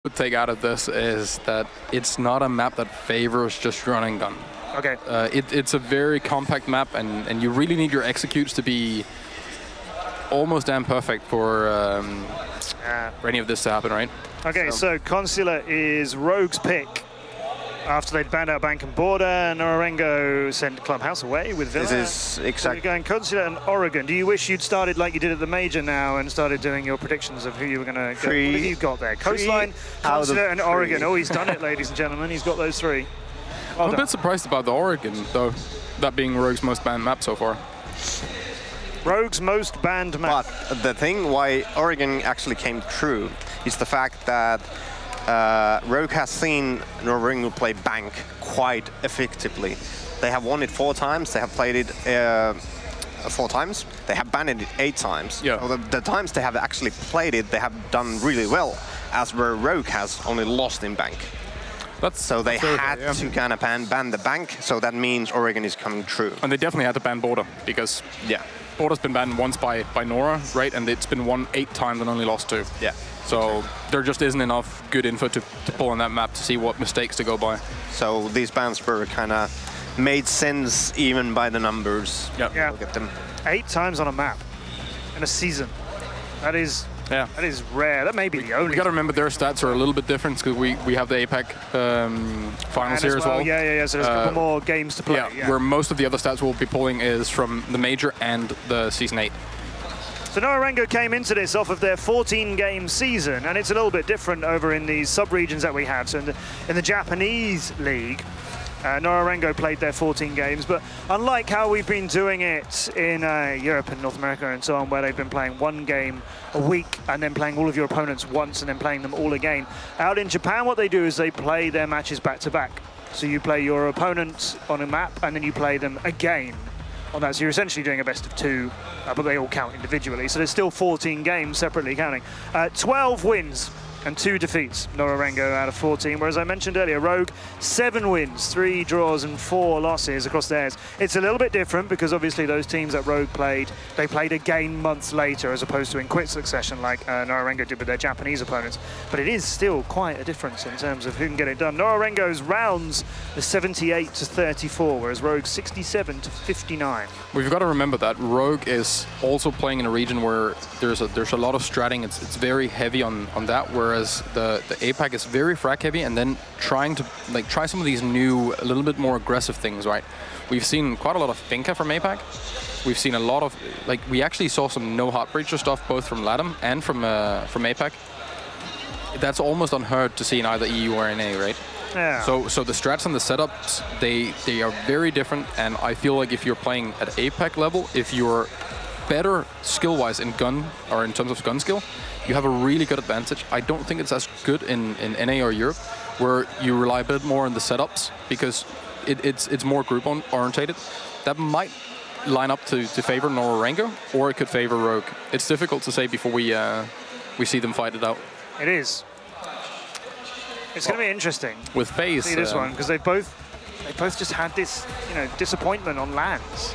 would take out of this is that it's not a map that favors just run and gun. Okay. It's a very compact map, and you really need your executes to be almost damn perfect for any of this to happen, right? Okay, so Consulate is Rogue's pick. After they'd banned out Bank and Border, Nora-Rengo sent Clubhouse away with Villa. This is exactly. You're going Consulate and Oregon. Do you wish you'd started like you did at the Major now and started doing your predictions of who you were going to go? What have you got there? Coastline, Consulate and Oregon. Oh, he's done it, ladies and gentlemen. He's got those three. Well I'm a bit surprised about the Oregon, though, that being Rogue's most banned map so far. Rogue's most banned map. But the thing why Oregon actually came true is the fact that Rogue has seen Nora-Rengo play Bank quite effectively. They have won it 4 times. They have played it 4 times. They have banned it 8 times. Yeah. So the times they have actually played it, they have done really well, as where Rogue has only lost in Bank. So they had to kind of ban the Bank, so that means Oregon is coming true. And they definitely had to ban Border, because Border's been banned once by Nora, right? And it's been won 8 times and only lost 2. Yeah. So there just isn't enough good info to pull on that map to see what mistakes to go by. So these bans were kind of made sense even by the numbers. Yeah. Look at them. 8 times on a map in a season. That is that is rare. That may be the only. We got to remember their stats are a little bit different because we have the APAC finals here as well. Yeah. So there's a couple more games to play. Yeah, where most of the other stats we'll be pulling is from the Major and the Season 8. So Nora-Rengo came into this off of their 14-game season, and it's a little bit different over in these sub-regions that we had. So in the Japanese league, Nora-Rengo played their 14 games, but unlike how we've been doing it in Europe and North America and so on, where they've been playing 1 game a week and then playing all of your opponents once and then playing them all again, out in Japan what they do is they play their matches back-to-back. So you play your opponents on a map and then you play them again on that. So you're essentially doing a best of 2, but they all count individually. So there's still 14 games separately counting. 12 wins and 2 defeats, Nora-Rengo out of 14. Whereas I mentioned earlier, Rogue, 7 wins, 3 draws and 4 losses across theirs. It's a little bit different because obviously those teams that Rogue played, they played again months later as opposed to in quick succession like Nora-Rengo did with their Japanese opponents. But it is still quite a difference in terms of who can get it done. Nora-Rengo's rounds are 78 to 34, whereas Rogue's 67 to 59. We've got to remember that Rogue is also playing in a region where there's a lot of stratting. It's very heavy on that, whereas the APAC is very frag heavy, and then trying to try some of these new, a little bit more aggressive things, right? We've seen quite a lot of Finca from APAC. We've seen a lot of, we actually saw some no Heartbreacher stuff both from LATAM and from APAC. That's almost unheard to see in either EU or NA, right? Yeah. So the strats and the setups, they are very different, and I feel like if you're playing at APAC level, if you're better skill-wise in gun, or in terms of gun skill, you have a really good advantage. I don't think it's as good in NA or Europe, where you rely a bit more on the setups, because it's more group-orientated. That might line up to favor Nora-Rengo, or it could favor Rogue. It's difficult to say before we see them fight it out. It is. It's going to be interesting with FaZe. See this one, because they both just had this, disappointment on lands.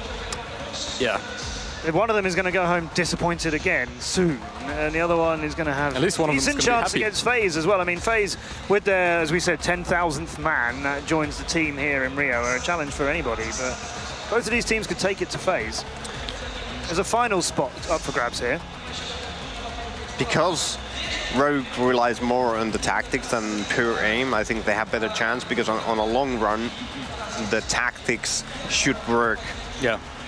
Yeah. One of them is going to go home disappointed again soon, and the other one is going to have at least one of them decent chance against FaZe as well. I mean, FaZe, with their, as we said, 10,000th man, joins the team here in Rio. A challenge for anybody, but both of these teams could take it to FaZe. There's a final spot up for grabs here. Because Rogue relies more on the tactics than pure aim, I think they have better chance, because on a long run, the tactics should work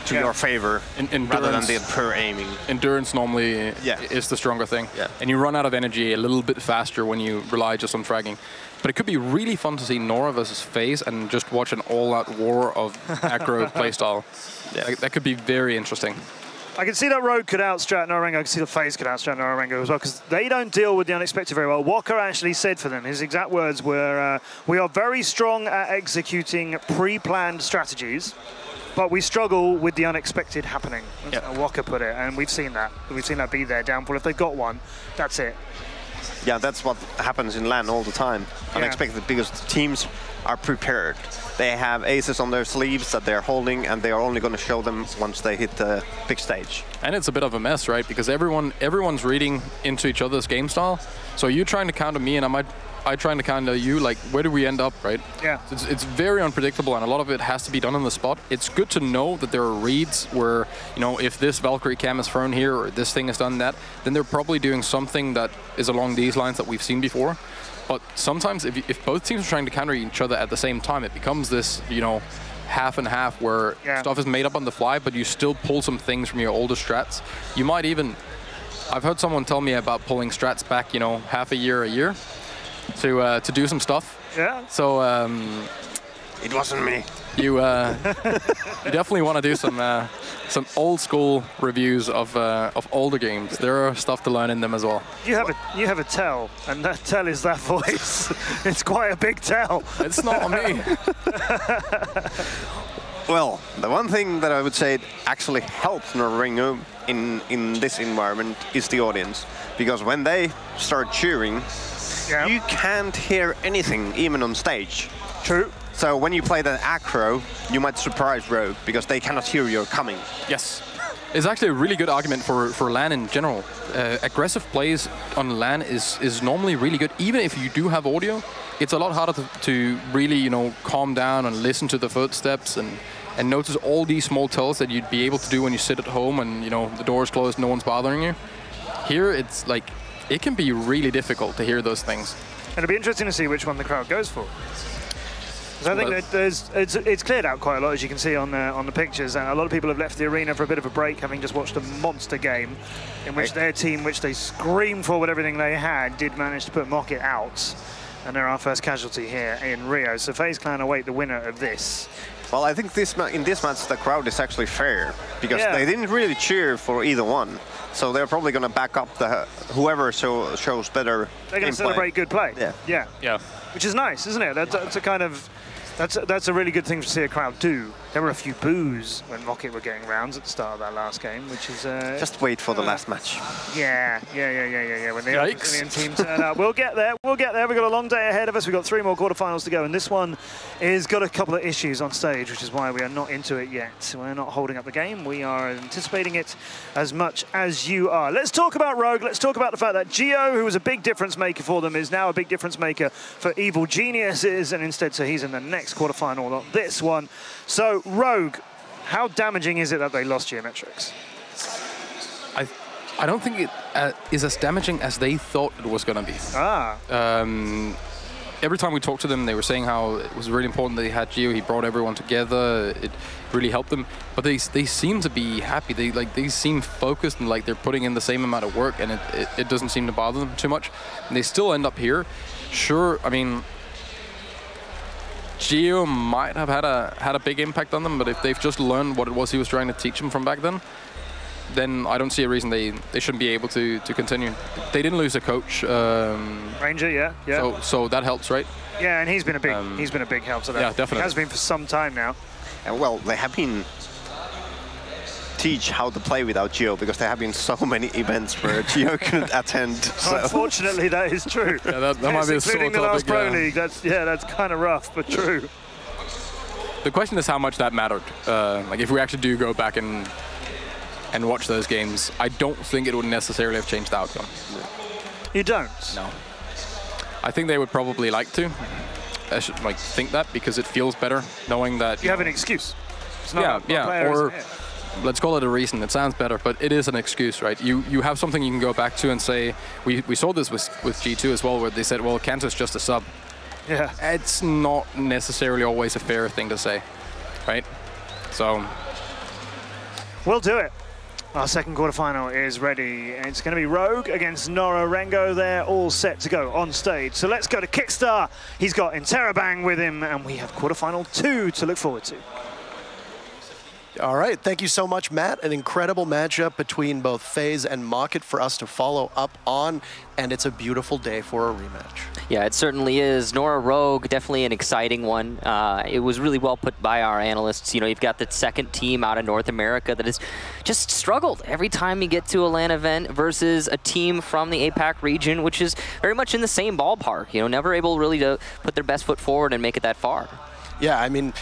to your favor rather than the pure aiming. Endurance normally is the stronger thing. Yeah. And you run out of energy a little bit faster when you rely just on fragging. But it could be really fun to see Nora versus FaZe and just watch an all-out war of aggro playstyle. Yeah. That could be very interesting. I can see that Rogue could outstrat Nora-Rengo. I can see the FaZe could outstrat Nora-Rengo as well, because they don't deal with the unexpected very well. Walker actually said for them, his exact words were, we are very strong at executing pre-planned strategies, but we struggle with the unexpected happening. That's how Walker put it, and we've seen that. We've seen that be their downfall. If they've got one, that's it. Yeah, that's what happens in LAN all the time. Unexpected, because teams are prepared. They have aces on their sleeves that they're holding, and they are only going to show them once they hit the big stage. And it's a bit of a mess, right? Because everyone's reading into each other's game style. So you're trying to counter me, and I might I try and kind of you, like, where do we end up, right? Yeah. It's very unpredictable, and a lot of it has to be done on the spot. It's good to know that there are reads where, you know, if this Valkyrie cam is thrown here or this thing is done that, then they're probably doing something that is along these lines that we've seen before. But sometimes if both teams are trying to counter each other at the same time, it becomes this, you know, half and half where stuff is made up on the fly, but you still pull some things from your older strats. You might even, I've heard someone tell me about pulling strats back, you know, half a year to do some stuff. Yeah. So It wasn't me. you definitely want to do some old school reviews of older games. There are stuff to learn in them as well. You have a tell, and that tell is that voice. It's quite a big tell. It's not me. Well, the one thing that I would say actually helps Nora-Rengo in this environment is the audience. Because when they start cheering, you can't hear anything, even on stage. True. So when you play the acro, you might surprise Rogue, because they cannot hear you coming. Yes. It's actually a really good argument for LAN in general. Aggressive plays on LAN is normally really good. Even if you do have audio, it's a lot harder to really, you know, calm down and listen to the footsteps and notice all these small tells that you'd be able to do when you sit at home and, you know, the door's closed, no one's bothering you. Here, it's like, it can be really difficult to hear those things. And it'll be interesting to see which one the crowd goes for. So I think that it's cleared out quite a lot, as you can see on the pictures, and a lot of people have left the arena for a bit of a break, having just watched a monster game in which their team, which they screamed for with everything they had, did manage to put Mocket out. And they're our first casualty here in Rio. So FaZe Clan await the winner of this. Well, I think in this match the crowd is actually fair, because they didn't really cheer for either one. So they're probably going to back up whoever shows better. They're going to celebrate good play. Yeah. Which is nice, isn't it? That's a kind of that's a really good thing to see a crowd do. There were a few boos when Mocket were getting rounds at the start of that last game, which is just wait for the last match. Yeah. When the Argentinian team turn up, we'll get there. We've got a long day ahead of us. We've got 3 more quarterfinals to go, and this one is got a couple of issues on stage, which is why we are not into it yet. We're not holding up the game. We are anticipating it as much as you are. Let's talk about Rogue. Let's talk about the fact that Gio, who was a big difference maker for them, is now a big difference maker for Evil Geniuses, and instead, so he's in the next quarterfinal, not this one. So, Rogue, how damaging is it that they lost Geometrics? I don't think it is as damaging as they thought it was going to be. Every time we talked to them, they were saying how it was really important that they had Gio. He brought everyone together. It really helped them. But they seem to be happy. They seem focused and like they're putting in the same amount of work, and it doesn't seem to bother them too much. And they still end up here. Sure, I mean, Gio might have had a big impact on them, but if they've just learned what it was he was trying to teach them from back then I don't see a reason they shouldn't be able to continue. They didn't lose a coach. Ranger, yeah. So that helps, right? Yeah, and he's been a big help to them. Yeah, definitely. He has been for some time now. And well, they have been teach how to play without Gio, because there have been so many events where Gio couldn't attend. So. Unfortunately, that is true. Yeah, that might be a sore including the last Pro League. That's kind of rough, but true. The question is how much that mattered. Like if we actually do go back and watch those games, I don't think it would necessarily have changed the outcome. You don't? No. I think they would probably like to. I should think that, because it feels better knowing that you have an excuse. It's not or let's call it a reason. It sounds better, but it is an excuse, right? You have something you can go back to and say. We saw this with G2 as well, where they said, well, Kanto's just a sub. Yeah. It's not necessarily always a fair thing to say, right? So we'll do it. Our second quarterfinal is ready. It's going to be Rogue against Nora-Rengo. They're all set to go on stage. So let's go to Kickstar. He's got Interrobang with him, and we have quarterfinal 2 to look forward to. All right, thank you so much, Matt. An incredible matchup between both FaZe and Mocket for us to follow up on, and it's a beautiful day for a rematch. Yeah, it certainly is. Nora-Rogue, definitely an exciting one. It was really well put by our analysts. You know, you've got the second team out of North America that has just struggled every time you get to a LAN event versus a team from the APAC region, which is very much in the same ballpark. You know, never able really to put their best foot forward and make it that far. Yeah, I mean,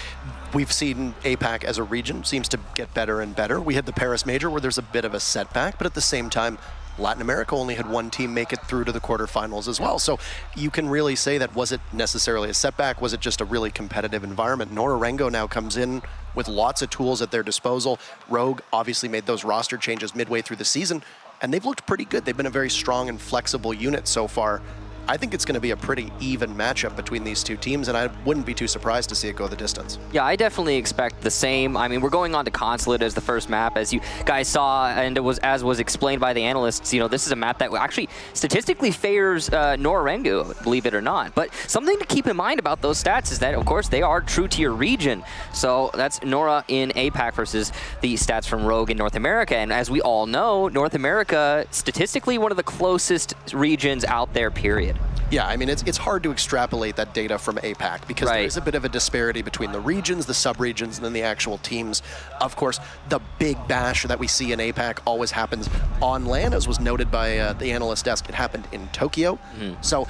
we've seen APAC as a region seems to get better and better. We had the Paris Major where there's a bit of a setback, but at the same time, Latin America only had one team make it through to the quarterfinals as well. So you can really say that, was it necessarily a setback? Was it just a really competitive environment? Nora-Rengo now comes in with lots of tools at their disposal. Rogue obviously made those roster changes midway through the season, and they've looked pretty good. They've been a very strong and flexible unit so far. I think it's going to be a pretty even matchup between these two teams, and I wouldn't be too surprised to see it go the distance. Yeah, I definitely expect the same. I mean, we're going on to Consulate as the first map, as you guys saw, and it was, as was explained by the analysts, you know, this is a map that actually statistically favors Nora-Rengo, believe it or not. But something to keep in mind about those stats is that, of course, they are true to your region. So that's Nora in APAC versus the stats from Rogue in North America. And as we all know, North America, statistically, one of the closest regions out there, period. Yeah, I mean, it's hard to extrapolate that data from APAC because there is a bit of a disparity between the regions, the sub-regions, and then the actual teams. Of course, the big bash that we see in APAC always happens on LAN, as was noted by the analyst desk. It happened in Tokyo. So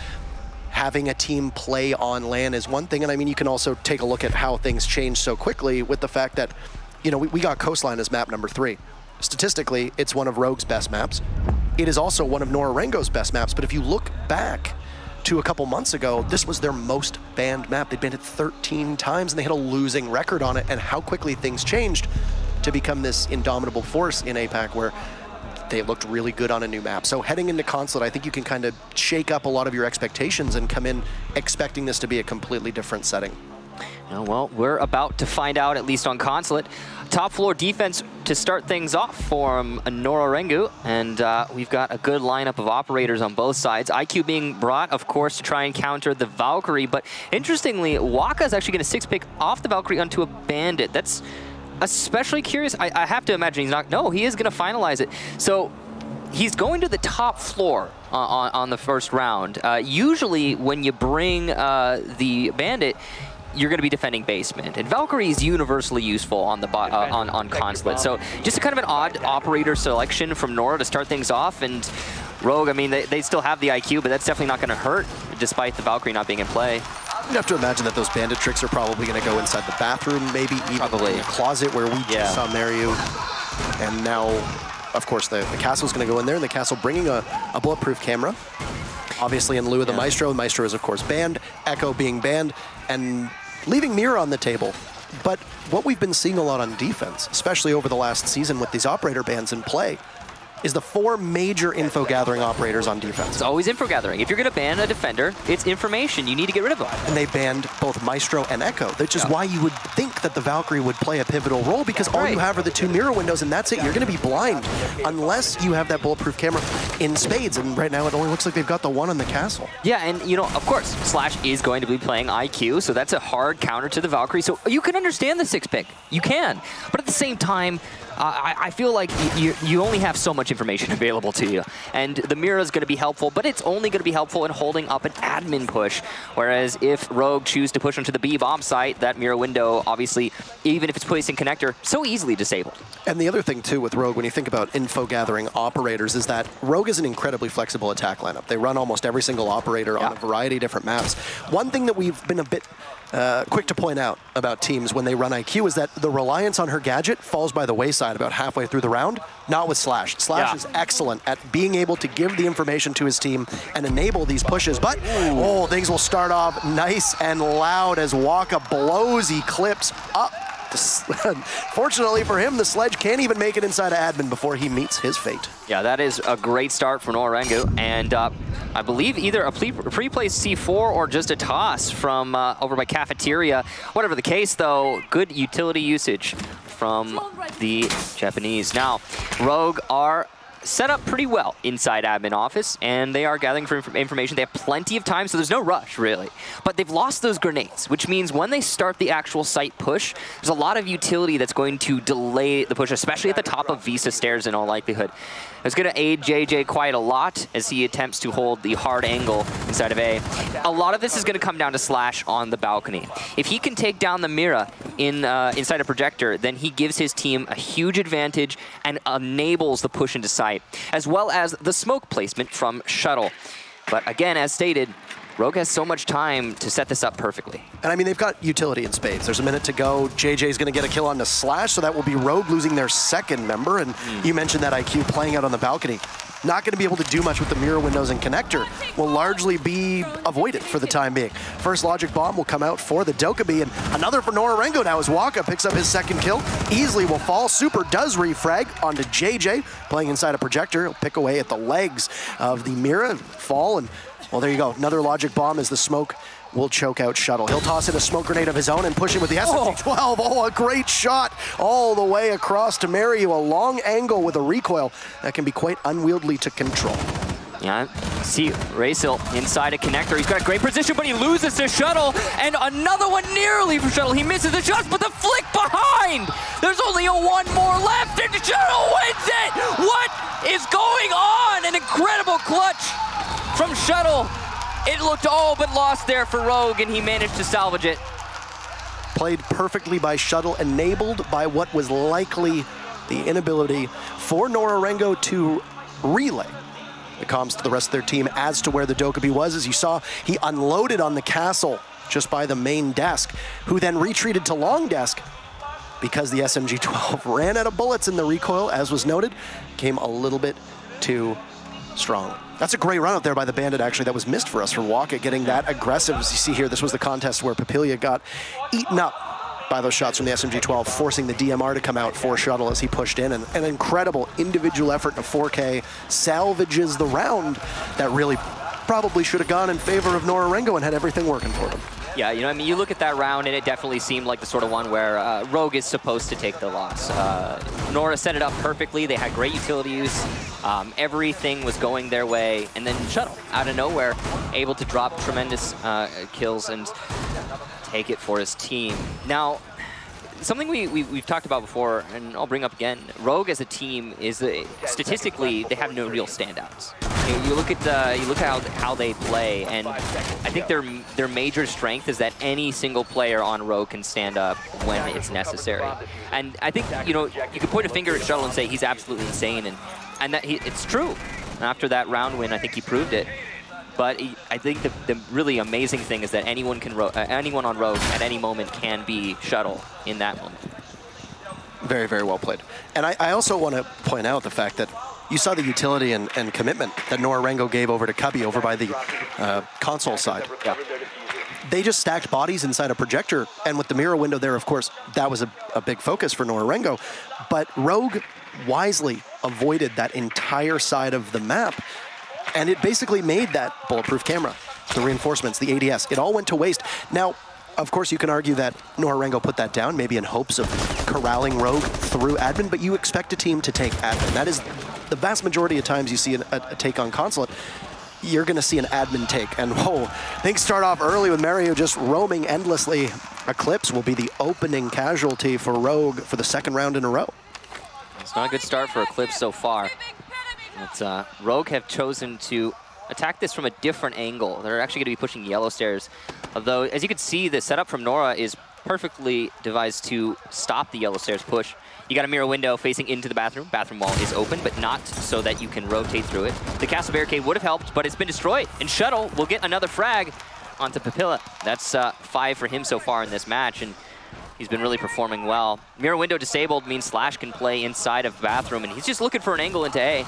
having a team play on LAN is one thing, and I mean, you can also take a look at how things change so quickly with the fact that, you know, we got Coastline as map number 3. Statistically, it's one of Rogue's best maps. It is also one of Nora-Rengo's best maps, but if you look back to a couple months ago, this was their most banned map. They'd banned it 13 times, and they had a losing record on it, and how quickly things changed to become this indomitable force in APAC where they looked really good on a new map. So heading into Consulate, I think you can kind of shake up a lot of your expectations and come in expecting this to be a completely different setting. Oh, well, we're about to find out, at least on Consulate. Top floor defense to start things off for Nora-Rengo, and we've got a good lineup of operators on both sides. IQ being brought, of course, to try and counter the Valkyrie, but interestingly, Waka's actually going to 6-pick off the Valkyrie onto a Bandit. That's especially curious. I have to imagine he's not. No, he is going to finalize it. So he's going to the top floor on the first round. Usually, when you bring the Bandit, you're going to be defending basement. And Valkyrie is universally useful on the on Consulate. So just a kind of an odd operator selection from Nora to start things off. And Rogue, I mean, they still have the IQ, but that's definitely not going to hurt, despite the Valkyrie not being in play. You have to imagine that those bandit tricks are probably going to go inside the bathroom, maybe even in the closet where we just saw Mario. And now, of course, the castle's going to go in there, and the castle bringing a bulletproof camera. Obviously, in lieu of the Maestro. The Maestro is, of course, banned. Echo being banned, and leaving Mira on the table. But what we've been seeing a lot on defense, especially over the last season with these operator bans in play, is the 4 major info gathering operators on defense. It's always info gathering. If you're going to ban a defender, it's information. You need to get rid of them. And they banned both Maestro and Echo, which is why you would think that the Valkyrie would play a pivotal role, because all you have are the 2 mirror windows, and that's it. You're going to be blind unless you have that bulletproof camera in spades, and right now it only looks like they've got the 1 on the castle. Yeah, and you know, of course, Slash is going to be playing IQ, so that's a hard counter to the Valkyrie. So you can understand the 6-pick. You can. But at the same time, I feel like you only have so much information available to you. And the Mira is going to be helpful, but it's only going to be helpful in holding up an admin push. Whereas if Rogue choose to push onto the B bomb site, that Mira window, obviously, even if it's placed in connector, so easily disabled. And the other thing, too, with Rogue, when you think about info gathering operators, is that Rogue is an incredibly flexible attack lineup. They run almost every single operator on a variety of different maps. One thing that we've been a bit quick to point out about teams when they run IQ is that the reliance on her gadget falls by the wayside about halfway through the round, not with Slash. Slash is excellent at being able to give the information to his team and enable these pushes, but things will start off nice and loud as Waka blows Eclipse up. Fortunately for him, the sledge can't even make it inside of admin before he meets his fate. Yeah, that is a great start for Nora-Rengo, and I believe either a pre-placed C4 or just a toss from over by Cafeteria. Whatever the case, though, good utility usage from the Japanese. Now, Rogue are set up pretty well inside admin office, and they are gathering for information. They have plenty of time, so there's no rush, really. But they've lost those grenades, which means when they start the actual site push, there's a lot of utility that's going to delay the push, especially at the top of Visa stairs in all likelihood. It's going to aid JJ quite a lot as he attempts to hold the hard angle inside of A. A lot of this is going to come down to Slash on the balcony. If he can take down the Mira inside a projector, then he gives his team a huge advantage and enables the push into sight, as well as the smoke placement from Shuttle. But again, as stated, Rogue has so much time to set this up perfectly. And I mean, they've got utility in spades. There's a minute to go. JJ's going to get a kill on the Slash, so that will be Rogue losing their second member. And you mentioned that IQ playing out on the balcony. not going to be able to do much with the mirror windows and connector, will largely be avoided for the time being. First logic bomb will come out for the Dokkaebi, and another for Nora-Rengo now as Waka picks up his second kill. Easily will fall. Super does refrag onto JJ, playing inside a projector. He'll pick away at the legs of the mirror, fall, and well, there you go. Another logic bomb as the smoke will choke out Shuttle. He'll toss in a smoke grenade of his own and push him with the SMG-12. Oh, a great shot all the way across to Mario. A long angle with a recoil that can be quite unwieldy to control. Yeah, see Racil inside a connector. He's got a great position, but he loses to Shuttle, and another one nearly for Shuttle. He misses the shots, but the flick behind! There's only one more left, and Shuttle wins it! What is going on? An incredible clutch from Shuttle. It looked all but lost there for Rogue, and he managed to salvage it. Played perfectly by Shuttle, enabled by what was likely the inability for Nora-Rengo to relay the comms to the rest of their team as to where the Dokkaebi was. As you saw, he unloaded on the castle just by the main desk, who then retreated to long desk because the SMG-12 ran out of bullets, and the recoil, as was noted, came a little bit too strong. That's a great run out there by the Bandit, actually, that was missed for us for Waka, getting that aggressive. As you see here, this was the contest where Papilia got eaten up by those shots from the SMG-12, forcing the DMR to come out for Shuttle as he pushed in. And an incredible individual effort in a 4K salvages the round that really probably should have gone in favor of Nora-Rengo and had everything working for them. Yeah, you know, I mean, you look at that round, and it definitely seemed like the sort of one where Rogue is supposed to take the loss. Nora set it up perfectly. They had great utility use. Everything was going their way. And then Shuttle, out of nowhere, able to drop tremendous kills and take it for his team. Now, something we've talked about before, and I'll bring up again, Rogue as a team is, statistically, they have no real standouts. You look at how they play, and I think their major strength is that any single player on Rogue can stand up when it's necessary. And I think, you know, you could point a finger at Shuttle and say he's absolutely insane, and that it's true. After that round win, I think he proved it. But I think the really amazing thing is that anyone on Rogue at any moment can be Shuttle in that moment. Very, very well played. And I also want to point out the fact that you saw the utility and commitment that Nora-Rengo gave over to Cubby over by the console side. Yeah. They just stacked bodies inside a projector, and with the mirror window there, of course, that was a big focus for Nora-Rengo. But Rogue wisely avoided that entire side of the map, and it basically made that bulletproof camera, the reinforcements, the ADS, it all went to waste. Now, of course, you can argue that Nora-Rengo put that down, maybe in hopes of corralling Rogue through admin, but you expect a team to take admin. That is the vast majority of times you see a take on Consulate, you're going to see an admin take. And whoa, things start off early with Mario just roaming endlessly. Eclipse will be the opening casualty for Rogue for the second round in a row. It's not a good start for Eclipse so far. But, Rogue have chosen to attack this from a different angle. They're actually going to be pushing yellow stairs. Although, as you can see, the setup from Nora is perfectly devised to stop the yellow stairs push. You got a mirror window facing into the bathroom. Bathroom wall is open, but not so that you can rotate through it. The castle barricade would have helped, but it's been destroyed. And Shuttle will get another frag onto Papilla. That's 5 for him so far in this match, and he's been really performing well. Mirror window disabled means Slash can play inside of bathroom, and he's just looking for an angle into A.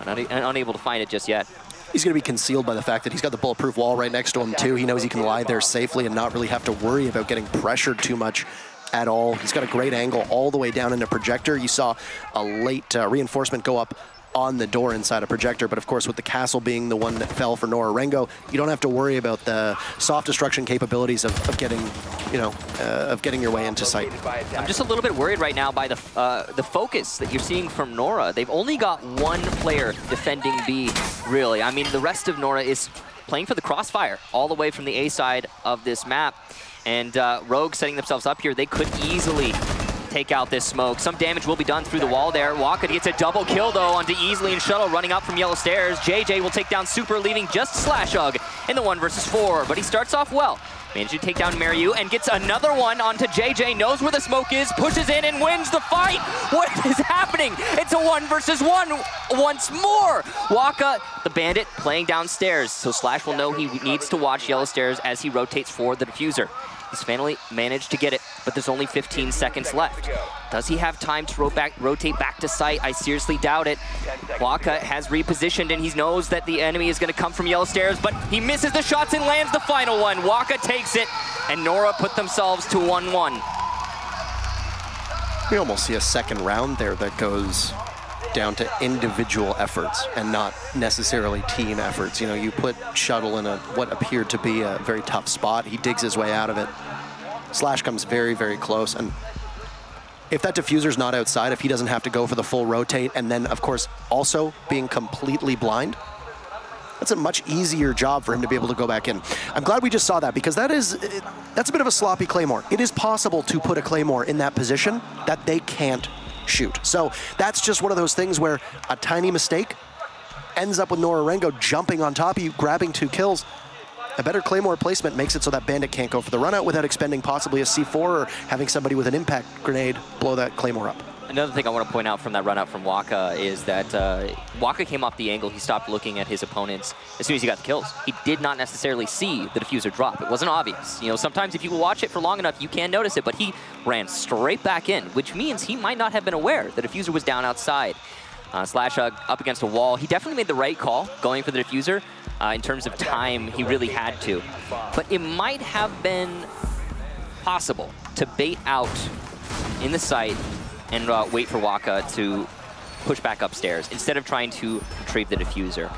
Unable to find it just yet. He's going to be concealed by the fact that he's got the bulletproof wall right next to him, too. He knows he can lie there safely and not really have to worry about getting pressured too much at all. He's got a great angle all the way down into projector. You saw a late reinforcement go up on the door inside a projector, but of course with the castle being the one that fell for Nora-Rengo, you don't have to worry about the soft destruction capabilities of getting, you know, of getting your way into sight. I'm just a little bit worried right now by the focus that you're seeing from Nora. They've only got one player defending B, really. I mean, the rest of Nora is playing for the crossfire all the way from the A side of this map. And Rogue setting themselves up here, they could easily take out this smoke. Some damage will be done through the wall there. Waka gets a double kill, though, onto Easily and Shuttle running up from yellow stairs. JJ will take down Super, leaving just Slash Hug in the 1 versus 4. But he starts off well. Managed to take down Mariu and gets another one onto JJ, knows where the smoke is, pushes in and wins the fight. What is happening? It's a 1 versus 1 once more. Waka, the bandit, playing downstairs, so Slash will know he needs to watch yellow stairs as he rotates for the diffuser. He's finally managed to get it, but there's only 15 seconds left. Does he have time to rotate back to site? I seriously doubt it. Waka has repositioned and he knows that the enemy is going to come from yellow stairs, but he misses the shots and lands the final one. Waka takes it, and Nora put themselves to 1-1. We almost see a second round there that goes down to individual efforts and not necessarily team efforts. You know, you put Shuttle in what appeared to be a very tough spot. He digs his way out of it. Slash comes very, very close. And if that diffuser's not outside, if he doesn't have to go for the full rotate, and then, of course, also being completely blind, that's a much easier job for him to be able to go back in. I'm glad we just saw that, because that's a bit of a sloppy Claymore. It is possible to put a Claymore in that position that they can't shoot. So that's just one of those things where a tiny mistake ends up with Nora-Rengo jumping on top of you, grabbing 2 kills. A better Claymore placement makes it so that Bandit can't go for the run out without expending possibly a C4 or having somebody with an impact grenade blow that Claymore up. Another thing I want to point out from that run out from Waka is that Waka came off the angle. He stopped looking at his opponents as soon as he got the kills. He did not necessarily see the diffuser drop. It wasn't obvious. You know, sometimes if you watch it for long enough, you can notice it, but he ran straight back in, which means he might not have been aware the diffuser was down outside. Slash up against a wall. He definitely made the right call going for the diffuser. In terms of time, he really had to. But it might have been possible to bait out in the site and wait for Waka to push back upstairs instead of trying to retrieve the diffuser.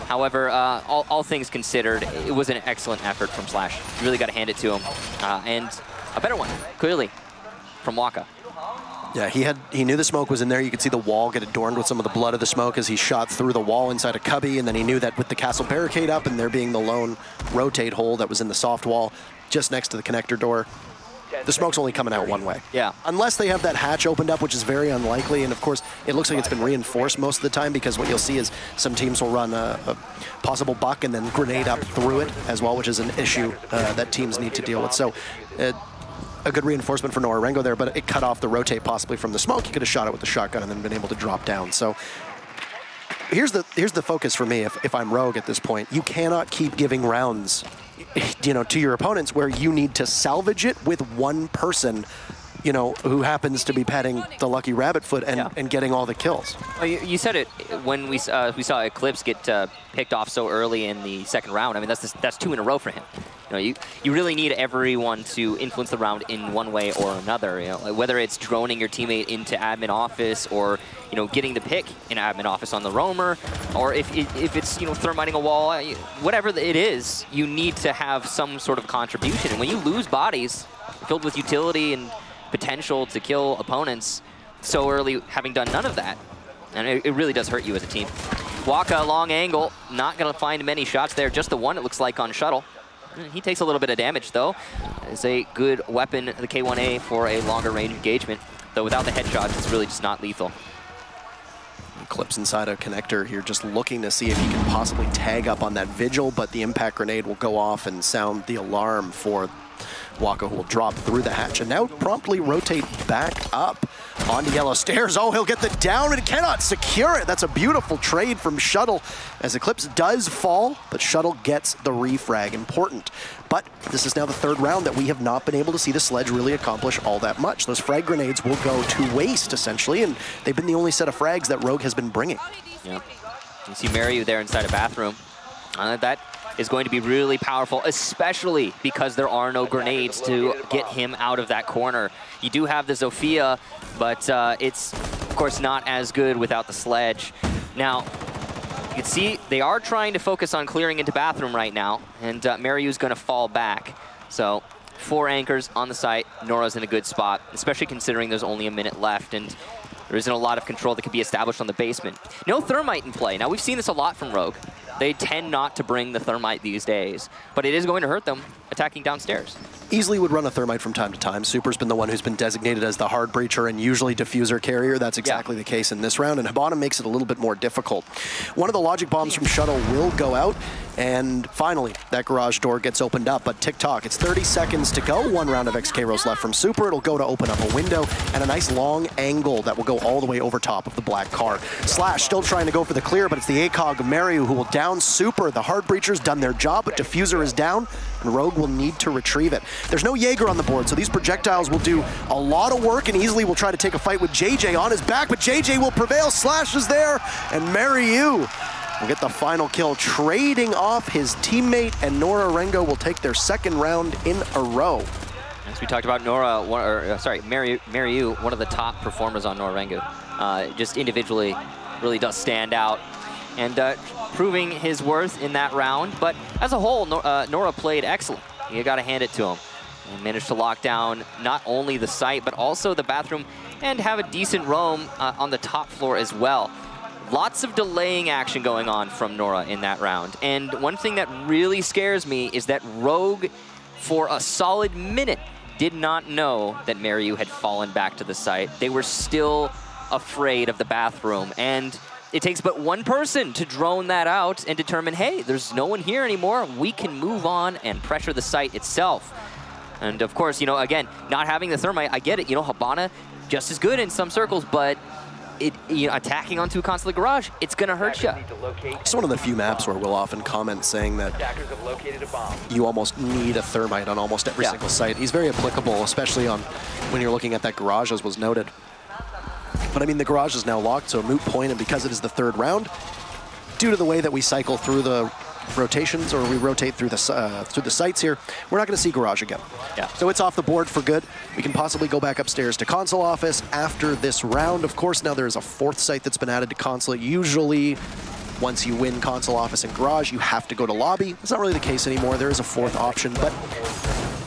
However, all things considered, it was an excellent effort from Slash. You really got to hand it to him. And a better one, clearly, from Waka. Yeah, he knew the smoke was in there. You could see the wall get adorned with some of the blood of the smoke as he shot through the wall inside a cubby, and then he knew that with the castle barricade up and there being the lone rotate hole that was in the soft wall just next to the connector door, the smoke's only coming out one way. Yeah. Unless they have that hatch opened up, which is very unlikely, and of course, it looks like it's been reinforced most of the time, because what you'll see is some teams will run a possible buck and then grenade up through it as well, which is an issue that teams need to deal with. So, a good reinforcement for Nora-Rengo there, but it cut off the rotate possibly from the smoke. He could have shot it with the shotgun and then been able to drop down. So here's the focus for me if I'm Rogue at this point. You cannot keep giving rounds, you know, to your opponents where you need to salvage it with one person, you know, who happens to be petting the lucky rabbit foot and getting all the kills. Well, you said it when we saw Eclipse get picked off so early in the second round. I mean, that's 2 in a row for him. You know, you really need everyone to influence the round in one way or another. You know, whether it's droning your teammate into admin office, or you know, getting the pick in admin office on the roamer, or if it's, you know, thermiting a wall, whatever it is, you need to have some sort of contribution. And when you lose bodies filled with utility and potential to kill opponents so early, having done none of that, and it really does hurt you as a team. Waka, long angle, not going to find many shots there, just the one it looks like on Shuttle. He takes a little bit of damage though. It's a good weapon, the K1A, for a longer range engagement, though without the headshots, it's really just not lethal. Clips inside a connector here, just looking to see if he can possibly tag up on that vigil, but the impact grenade will go off and sound the alarm for Waka, who will drop through the hatch and now promptly rotate back up onto yellow stairs. Oh, he'll get the down and cannot secure it. That's a beautiful trade from Shuttle as Eclipse does fall, but Shuttle gets the refrag. Important. But this is now the 3rd round that we have not been able to see the sledge really accomplish all that much. Those frag grenades will go to waste, essentially, and they've been the only set of frags that Rogue has been bringing. Yeah. You see Mariu there inside a bathroom. That is going to be really powerful, especially because there are no grenades to get him out of that corner. You do have the Zofia, but it's, of course, not as good without the sledge. Now, you can see they are trying to focus on clearing into bathroom right now, and Mariu's going to fall back. So 4 anchors on the site. Nora's in a good spot, especially considering there's only a minute left, and there isn't a lot of control that can be established on the basement. No thermite in play. Now, we've seen this a lot from Rogue. They tend not to bring the thermite these days, but it is going to hurt them attacking downstairs. Easily would run a Thermite from time to time. Super's been the one who's been designated as the hard breacher and usually diffuser carrier. That's exactly the case in this round, and Hibana makes it a little bit more difficult. One of the logic bombs from Shuttle will go out, and finally, that garage door gets opened up. But tick-tock, it's 30 seconds to go. 1 round of XKROs left from Super. It'll go to open up a window, and a nice long angle that will go all the way over top of the black car. Slash still trying to go for the clear, but it's the ACOG Mariu who will down Super. The hard breacher's done their job, but diffuser is down, and Rogue will need to retrieve it. There's no Jaeger on the board, so these projectiles will do a lot of work, and easily will try to take a fight with JJ on his back, but JJ will prevail. Slash is there, and Mariu will get the final kill, trading off his teammate, and Nora-Rengo will take their second round in a row. As we talked about, Mariu, one of the top performers on Nora-Rengo. Just individually really does stand out, and proving his worth in that round. But as a whole, Nora played excellent. You got to hand it to him. And managed to lock down not only the site, but also the bathroom, and have a decent roam on the top floor as well. Lots of delaying action going on from Nora in that round. And one thing that really scares me is that Rogue, for a solid minute, did not know that Mariu had fallen back to the site. They were still afraid of the bathroom. And it takes but one person to drone that out and determine, hey, there's no one here anymore. We can move on and pressure the site itself. And of course, you know, again, not having the Thermite, I get it. You know, Hibana, just as good in some circles, but attacking onto a Consulate garage, it's going to hurt you. It's one of the few maps where we'll often comment saying that you almost need a Thermite on almost every single site. He's very applicable, especially on when you're looking at that garage, as was noted. But I mean, the garage is now locked, so a moot point, and because it is the third round, due to the way that we cycle through the rotations, or we rotate through the sites here, we're not going to see garage again. Yeah. So it's off the board for good. We can possibly go back upstairs to console office after this round. Of course, now there's a 4th site that's been added to Consulate. Usually, once you win console office and garage, you have to go to lobby. It's not really the case anymore. There is a 4th option, but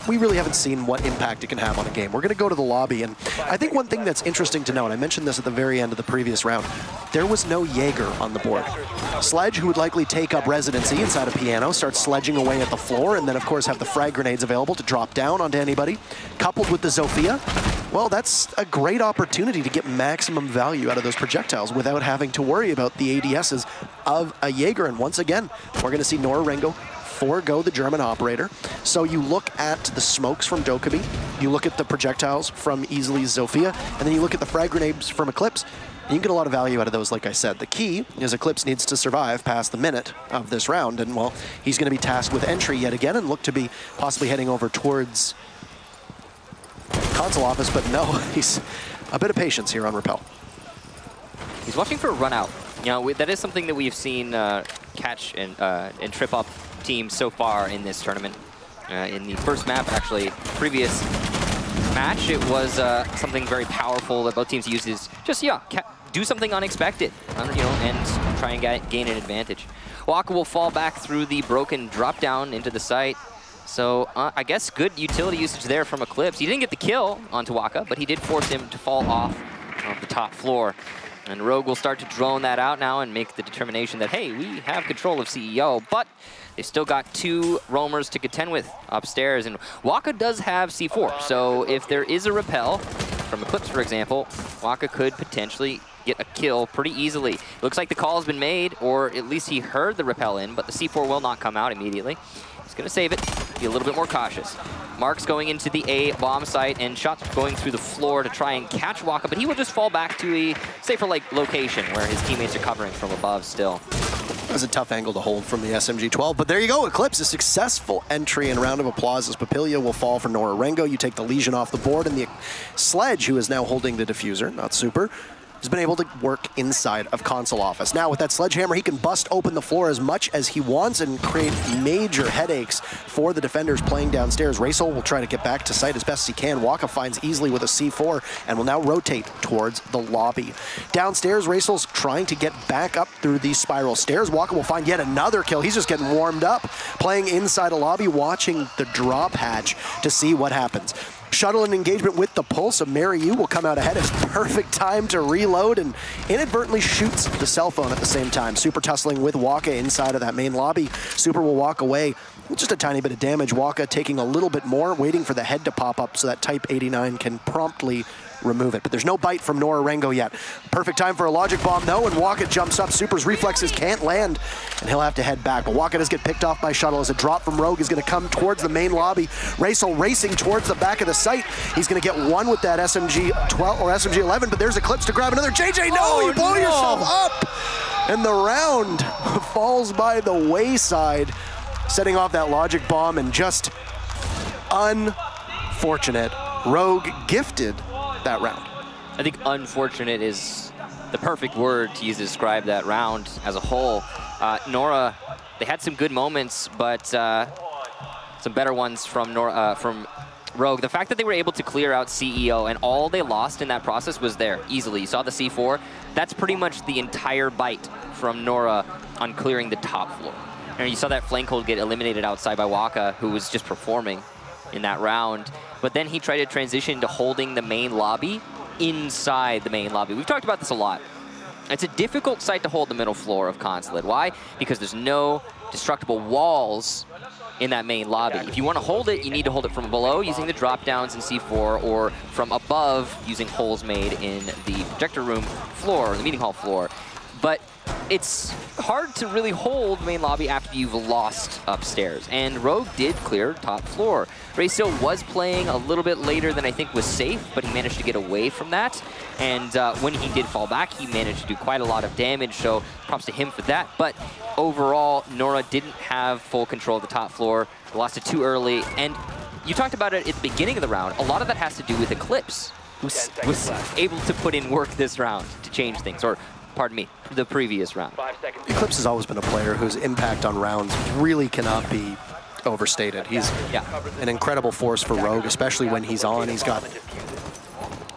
we really haven't seen what impact it can have on a game. We're going to go to the lobby, and I think one thing that's interesting to know, and I mentioned this at the very end of the previous round, there was no Jaeger on the board. Sledge, who would likely take up residency inside a piano, starts sledging away at the floor, and then of course have the frag grenades available to drop down onto anybody. Coupled with the Zofia, well, that's a great opportunity to get maximum value out of those projectiles without having to worry about the ADSs of a Jaeger. And once again, we're going to see Nora-Rengo forego the German operator. So you look at the smokes from Dokkaebi, you look at the projectiles from Easily Zofia, and then you look at the frag grenades from Eclipse, and you can get a lot of value out of those, like I said. The key is Eclipse needs to survive past the minute of this round, and well, he's going to be tasked with entry yet again and look to be possibly heading over towards console office, but no, he's a bit of patience here on Repel. He's watching for a run out. You know, that is something that we've seen catch and trip up teams so far in this tournament. In the first map, actually, previous match, it was something very powerful that both teams use is just, do something unexpected, you know, and try and gain an advantage. Waka will fall back through the broken drop down into the site. So I guess good utility usage there from Eclipse. He didn't get the kill onto Waka, but he did force him to fall off of the top floor. And Rogue will start to drone that out now and make the determination that, hey, we have control of CEO, but they've still got 2 roamers to contend with upstairs. And Waka does have C4, so if there is a repel from Eclipse, for example, Waka could potentially get a kill pretty easily. Looks like the call has been made, or at least he heard the repel in, but the C4 will not come out immediately. He's going to save it, be a little bit more cautious. Mark's going into the A bomb site, and shots going through the floor to try and catch Waka, but he will just fall back to a safer location where his teammates are covering from above still. That was a tough angle to hold from the SMG-12, but there you go. Eclipse, a successful entry, and round of applause as Papilia will fall for Nora-Rengo. You take the Legion off the board, and the Sledge, who is now holding the diffuser, not Super, has been able to work inside of console office. Now with that sledgehammer, he can bust open the floor as much as he wants and create major headaches for the defenders playing downstairs. Raisel will try to get back to site as best as he can. Waka finds easily with a C4 and will now rotate towards the lobby. Downstairs, Raisel's trying to get back up through these spiral stairs. Waka will find yet another kill. He's just getting warmed up, playing inside a lobby, watching the drop hatch to see what happens. Shuttle and engagement with the pulse, so Mary will come out ahead. It's perfect time to reload and inadvertently shoots the cell phone at the same time. Super tussling with Waka inside of that main lobby. Super will walk away. Just a tiny bit of damage. Waka taking a little bit more, waiting for the head to pop up so that Type 89 can promptly remove it. But there's no bite from Nora-Rengo yet. Perfect time for a logic bomb though, and Waka jumps up. Super's reflexes can't land, and he'll have to head back. But Waka does get picked off by Shuttle as a drop from Rogue is going to come towards the main lobby. Raisel racing towards the back of the site. He's going to get one with that SMG 12 or SMG 11, but there's Eclipse to grab another. JJ, no, you blow yourself up! And the round falls by the wayside, setting off that logic bomb, and just unfortunate. Rogue gifted that round. I think unfortunate is the perfect word to use to describe that round as a whole. Nora, they had some good moments, but some better ones from Rogue. The fact that they were able to clear out CEO and all they lost in that process was there easily. You saw the C4. That's pretty much the entire bite from Nora on clearing the top floor. And you saw that flank hold get eliminated outside by Waka, who was just performing in that round. But then he tried to transition to holding the main lobby inside the main lobby. We've talked about this a lot. It's a difficult site to hold the middle floor of Consulate. Why? Because there's no destructible walls in that main lobby. If you want to hold it, you need to hold it from below using the drop downs in C4, or from above using holes made in the projector room floor, or the meeting hall floor. But it's hard to really hold main lobby after you've lost upstairs. And Rogue did clear top floor. Raisel was playing a little bit later than I think was safe, but he managed to get away from that. And when he did fall back, he managed to do quite a lot of damage, so props to him for that. But overall, Nora didn't have full control of the top floor. They lost it too early. And you talked about it at the beginning of the round. A lot of that has to do with Eclipse, who was able to put in work this round to change things, or pardon me, the previous round. Eclipse has always been a player whose impact on rounds really cannot be overstated. He's an incredible force for Rogue, especially when he's on. He's got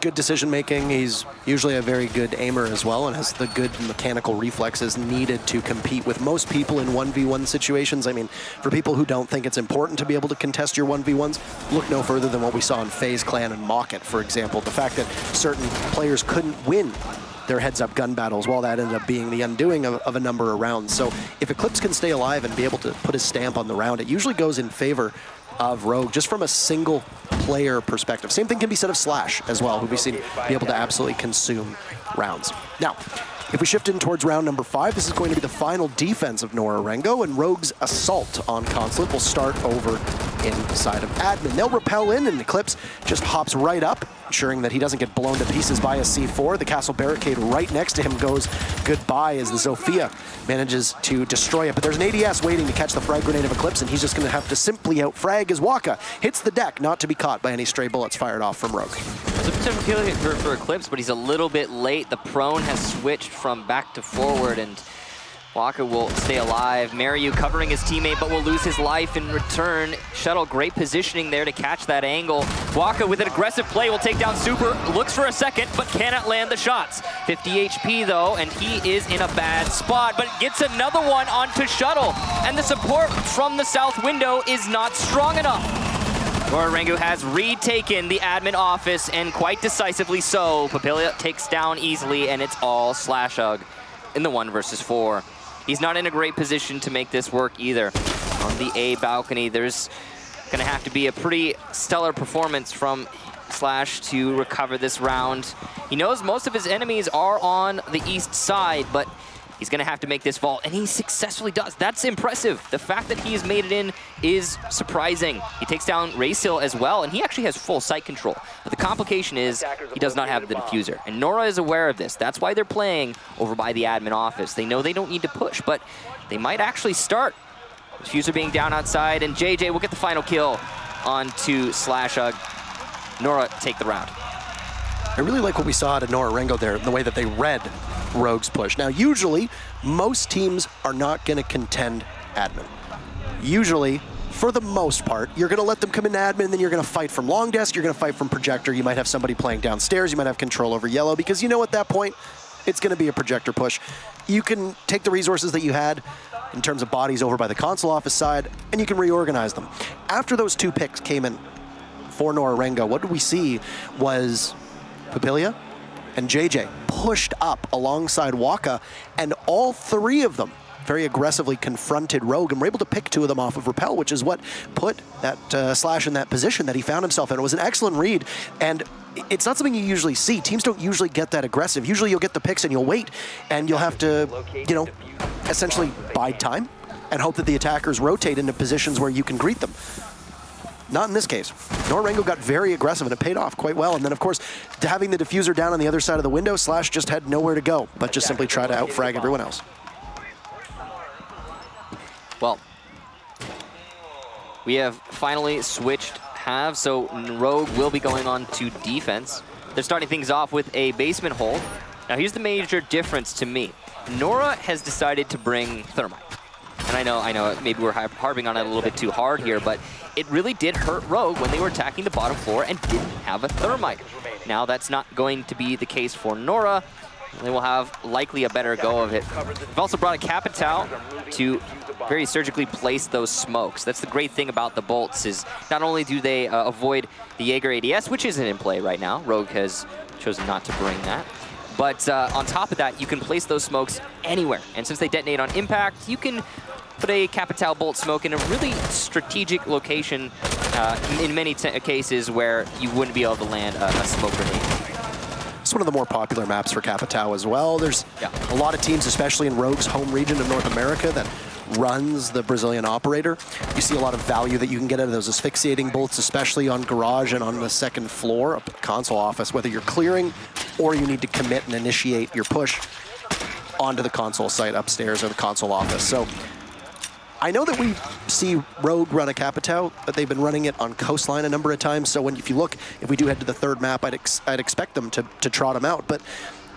good decision-making. He's usually a very good aimer as well, and has the good mechanical reflexes needed to compete with most people in 1v1 situations. I mean, for people who don't think it's important to be able to contest your 1v1s, look no further than what we saw in FaZe Clan and Mock It, for example. The fact that certain players couldn't win their heads-up gun battles, while that ended up being the undoing of a number of rounds. So if Eclipse can stay alive and be able to put his stamp on the round, it usually goes in favor of Rogue, just from a single player perspective. Same thing can be said of Slash as well, who we've seen be able to absolutely consume rounds. Now, if we shift in towards round number 5, this is going to be the final defense of Nora-Rengo, and Rogue's assault on Consulate will start over inside of admin. They'll rappel in, and Eclipse just hops right up, ensuring that he doesn't get blown to pieces by a C4. The castle barricade right next to him goes goodbye as the Zofia manages to destroy it. But there's an ADS waiting to catch the frag grenade of Eclipse, and he's just going to have to simply out-frag as Waka hits the deck, not to be caught by any stray bullets fired off from Rogue. It's a potential kill hit for Eclipse, but he's a little bit late. The prone has switched from back to forward, and Waka will stay alive. Mariu covering his teammate, but will lose his life in return. Shuttle, great positioning there to catch that angle. Waka with an aggressive play will take down Super. Looks for a second, but cannot land the shots. 50 HP though, and he is in a bad spot, but gets another one onto Shuttle. And the support from the south window is not strong enough. Nora-Rengo has retaken the admin office, and quite decisively so. Papilia takes down easily, and it's all Slashug in the 1 versus 4. He's not in a great position to make this work either. On the A balcony, there's gonna have to be a pretty stellar performance from Slash to recover this round. He knows most of his enemies are on the east side, but he's gonna have to make this vault, and he successfully does. That's impressive. The fact that he's made it in is surprising. He takes down Raisel as well, and he actually has full site control. But the complication is he does not have the diffuser, and Nora is aware of this. That's why they're playing over by the admin office. They know they don't need to push, but they might actually start. Diffuser being down outside, and JJ will get the final kill onto Slashug. Nora take the round. I really like what we saw out of Nora-Rengo there, the way that they read Rogue's push. Now, usually, most teams are not going to contend admin. Usually, for the most part, you're going to let them come into admin, then you're going to fight from long desk, you're going to fight from projector, you might have somebody playing downstairs, you might have control over yellow, because you know at that point, it's going to be a projector push. You can take the resources that you had in terms of bodies over by the console office side, and you can reorganize them. After those two picks came in, for Nora-Rengo, what we see was Papilia and JJ pushed up alongside Waka, and all three of them very aggressively confronted Rogue and were able to pick two of them off of Repel, which is what put that Slash in that position that he found himself in. It was an excellent read, and it's not something you usually see. Teams don't usually get that aggressive. Usually you'll get the picks and you'll wait, and you'll have to, you know, essentially bide time and hope that the attackers rotate into positions where you can greet them. Not in this case. Nora-Rengo got very aggressive, and it paid off quite well. And then, of course, having the diffuser down on the other side of the window, Slash just had nowhere to go, but just simply try to outfrag everyone else. Well, we have finally switched halves, so Rogue will be going on to defense. They're starting things off with a basement hold. Now, here's the major difference to me. Nora has decided to bring Thermite. And I know, maybe we're harping on it a little bit too hard here, but it really did hurt Rogue when they were attacking the bottom floor and didn't have a Thermite. Now, that's not going to be the case for Nora. They will have likely a better go of it. We've also brought a Capitao to very surgically place those smokes. That's the great thing about the bolts, is not only do they avoid the Jaeger ADS, which isn't in play right now. Rogue has chosen not to bring that. But on top of that, you can place those smokes anywhere. And since they detonate on impact, you can put a Capitao bolt smoke in a really strategic location in many cases where you wouldn't be able to land a smoke grenade. It's one of the more popular maps for Capitao as well. There's a lot of teams, especially in Rogue's home region of North America, that runs the Brazilian operator. You see a lot of value that you can get out of those asphyxiating bolts, especially on garage and on the second floor of the console office, whether you're clearing or you need to commit and initiate your push onto the console site upstairs or the console office. So I know that we see Rogue run a Capitao, but they've been running it on Coastline a number of times. So if you look, if we do head to the third map, I'd expect them to trot them out. But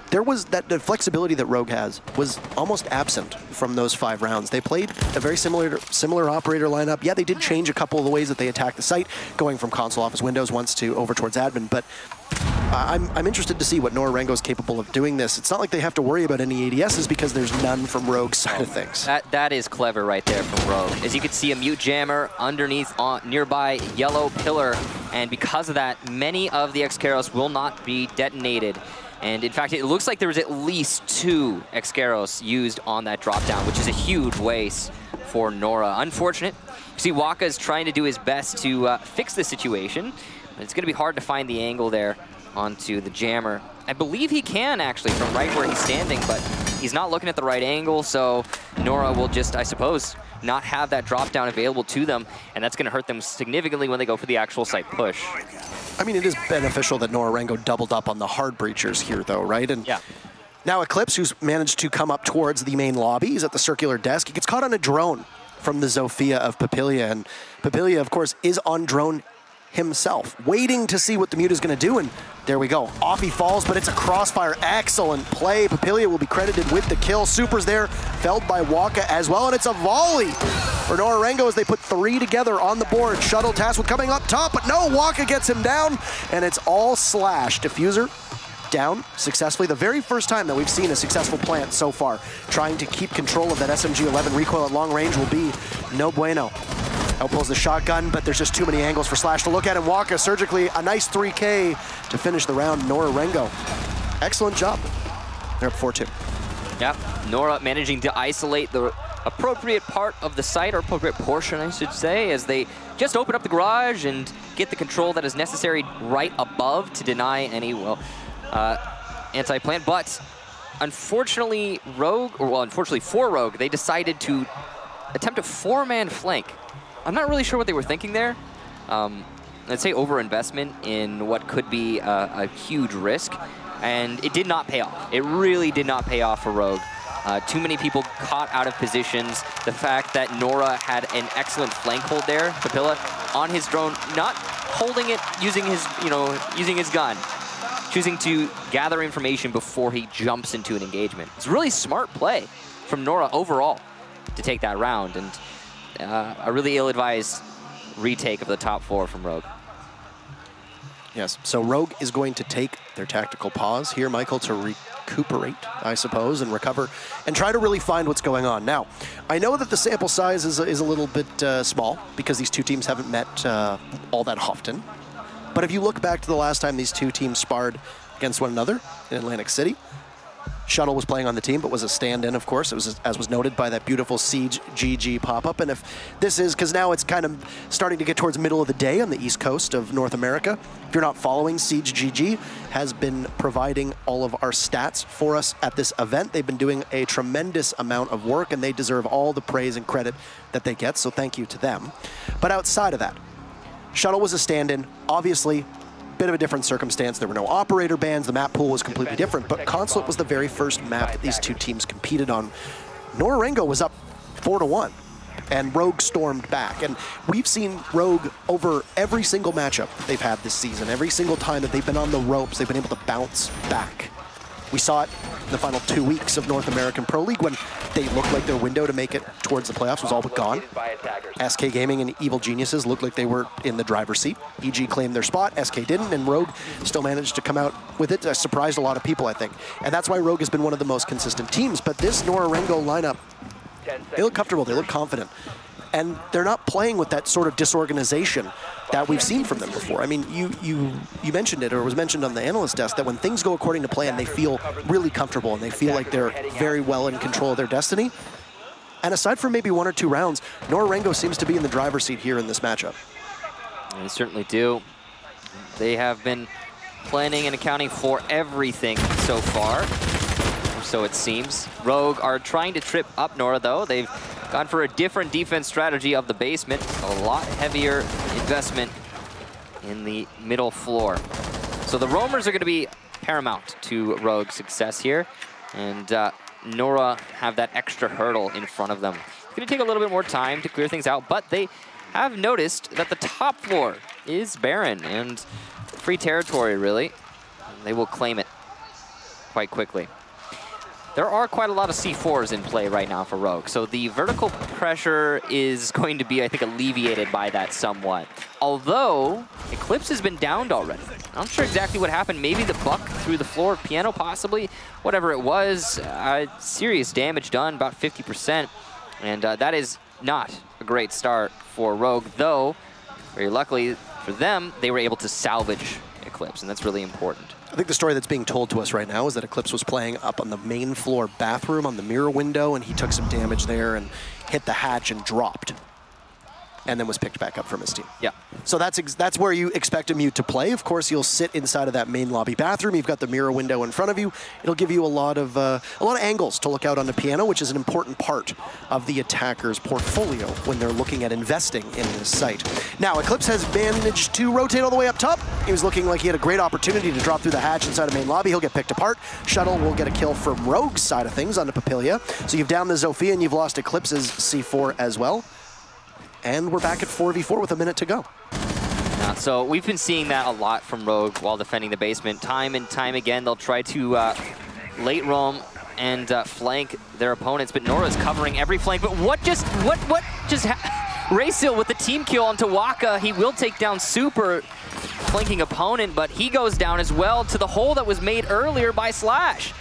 there was the flexibility that Rogue has was almost absent from those 5 rounds. They played a very similar operator lineup. Yeah, they did change a couple of the ways that they attack the site, going from console office windows once to over towards admin. But I'm interested to see what Nora-Rengo is capable of doing this. It's not like they have to worry about any ADSs because there's none from Rogue's side of things. That is clever right there from Rogue. As you can see, a mute jammer underneath nearby yellow pillar, and because of that, many of the Excaros will not be detonated. And in fact, it looks like there was at least 2 Excaros used on that drop down, which is a huge waste for Nora. Unfortunate. You see, Waka is trying to do his best to fix the situation. It's going to be hard to find the angle there onto the jammer. I believe he can, actually, from right where he's standing, but he's not looking at the right angle, so Nora will just, I suppose, not have that drop down available to them, and that's going to hurt them significantly when they go for the actual site push. I mean, it is beneficial that Nora-Rengo doubled up on the hard breachers here, though, right? And yeah. Now Eclipse, who's managed to come up towards the main lobby, he's at the circular desk. He gets caught on a drone from the Zofia of Papilia, and Papilia, of course, is on drone himself, waiting to see what the mute is going to do, and there we go. Off he falls, but it's a crossfire. Excellent play. Papilia will be credited with the kill. Super's there, felled by Waka as well, and it's a volley for Nora-Rengo as they put 3 together on the board. Shuttle Taskwood coming up top, but no, Waka gets him down, and it's all Slash. Diffuser down successfully. The very first time that we've seen a successful plant so far. Trying to keep control of that SMG-11 recoil at long range will be no bueno. Outpulls the shotgun, but there's just too many angles for Slash to look at, and Waka surgically a nice 3K to finish the round. Nora-Rengo, excellent job. They're up 4-2. Yep, Nora managing to isolate the appropriate part of the site, or appropriate portion, I should say, as they just open up the garage and get the control that is necessary right above to deny any, well, anti-plant. But unfortunately, unfortunately for Rogue, they decided to attempt a 4-man flank. I'm not really sure what they were thinking there. I'd say overinvestment in what could be a huge risk, and it did not pay off. It really did not pay off for Rogue. Too many people caught out of positions. The fact that Nora had an excellent flank hold there, Papilla, on his drone, not holding it, using his gun, choosing to gather information before he jumps into an engagement. It's a really smart play from Nora overall to take that round, and a really ill-advised retake of the top 4 from Rogue. Yes, so Rogue is going to take their tactical pause here, Michael, to recuperate, I suppose, and recover, and try to really find what's going on. Now, I know that the sample size is a little bit small, because these two teams haven't met all that often. But if you look back to the last time these two teams sparred against one another in Atlantic City, Shuttle was playing on the team, but was a stand-in, of course. It was, as was noted by that beautiful Siege GG pop-up. And if this is, because now it's kind of starting to get towards middle of the day on the east coast of North America. If you're not following, Siege GG has been providing all of our stats for us at this event. They've been doing a tremendous amount of work, and they deserve all the praise and credit that they get, so thank you to them. But outside of that, Shuttle was a stand-in, obviously. Bit of a different circumstance. There were no operator bans. The map pool was completely different, but Consulate was the very first map that these two teams competed on. Nora-Rengo was up 4-1, and Rogue stormed back. And we've seen Rogue over every single matchup they've had this season. Every single time that they've been on the ropes, they've been able to bounce back. We saw it in the final 2 weeks of North American Pro League when they looked like their window to make it towards the playoffs was all but gone. SK Gaming and Evil Geniuses looked like they were in the driver's seat. EG claimed their spot, SK didn't, and Rogue still managed to come out with it. Surprised a lot of people, I think. And that's why Rogue has been one of the most consistent teams. But this Nora-Rengo lineup, they look comfortable, they look confident. And they're not playing with that sort of disorganization that we've seen from them before. I mean, you mentioned it, or it was mentioned on the analyst desk, that when things go according to plan, they feel really comfortable and they feel like they're very well in control of their destiny. And aside from maybe 1 or 2 rounds, Nora-Rengo seems to be in the driver's seat here in this matchup. They certainly do. They have been planning and accounting for everything so far, or so it seems. Rogue are trying to trip up Nora, though. They've gone for a different defense strategy of the basement, a lot heavier investment in the middle floor. So the roamers are going to be paramount to Rogue's success here, and Nora have that extra hurdle in front of them. It's going to take a little bit more time to clear things out, but they have noticed that the top floor is barren and free territory, really. They will claim it quite quickly. There are quite a lot of C4s in play right now for Rogue, so the vertical pressure is going to be, I think, alleviated by that somewhat. Although, Eclipse has been downed already. I'm not sure exactly what happened. Maybe the buck through the floor of Piano, possibly. Whatever it was, serious damage done, about 50%. And that is not a great start for Rogue, though, very luckily for them, they were able to salvage Eclipse, and that's really important. I think the story that's being told to us right now is that Eclipse was playing up on the main floor bathroom on the mirror window, and he took some damage there and hit the hatch and dropped, and then was picked back up from his team. Yeah. So that's where you expect a mute to play. Of course, you'll sit inside of that main lobby bathroom. You've got the mirror window in front of you. It'll give you a lot of angles to look out on the piano, which is an important part of the attacker's portfolio when they're looking at investing in this site. Now, Eclipse has managed to rotate all the way up top. He was looking like he had a great opportunity to drop through the hatch inside of main lobby. He'll get picked apart. Shuttle will get a kill from Rogue's side of things on the Papilia. So you've downed the Zofia and you've lost Eclipse's C4 as well. And we're back at 4v4 with a minute to go. So we've been seeing that a lot from Rogue while defending the basement. Time and time again, they'll try to late roam and flank their opponents, but Nora's covering every flank. But what just Raysil with the team kill onto Waka. He will take down Super flanking opponent, but he goes down as well to the hole that was made earlier by Slash.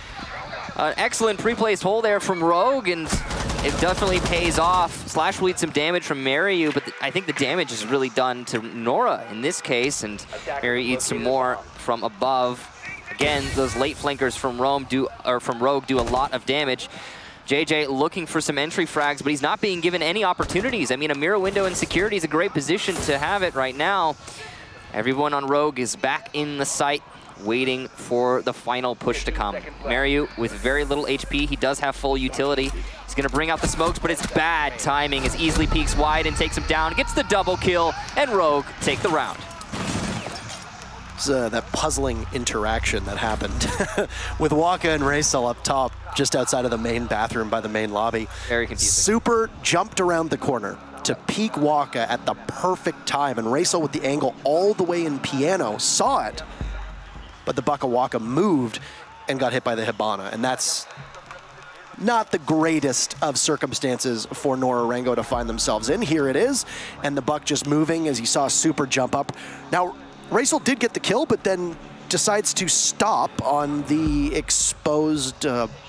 Excellent pre-placed hole there from Rogue, and it definitely pays off. Slash will eat some damage from Mariu, but I think the damage is really done to Nora in this case, and Mariu eats some more from above. Again, those late flankers from Rogue do a lot of damage. JJ looking for some entry frags, but he's not being given any opportunities. I mean, a mirror window and security is a great position to have it right now. Everyone on Rogue is back in the site, waiting for the final push to come. Mariu with very little HP. He does have full utility. He's going to bring out the smokes, but it's bad timing as easily peeks wide and takes him down, gets the double kill, and Rogue take the round. It's that puzzling interaction that happened with Waka and Raysil up top, just outside of the main bathroom by the main lobby. Very confusing. Super jumped around the corner to peek Waka at the perfect time, and Raysil with the angle all the way in piano saw it, but the Bucka Waka moved and got hit by the Hibana, and that's not the greatest of circumstances for Nora-Rengo to find themselves in. Here it is, and the Buck just moving as he saw Super jump up. Now, Raysil did get the kill, but then decides to stop on the exposed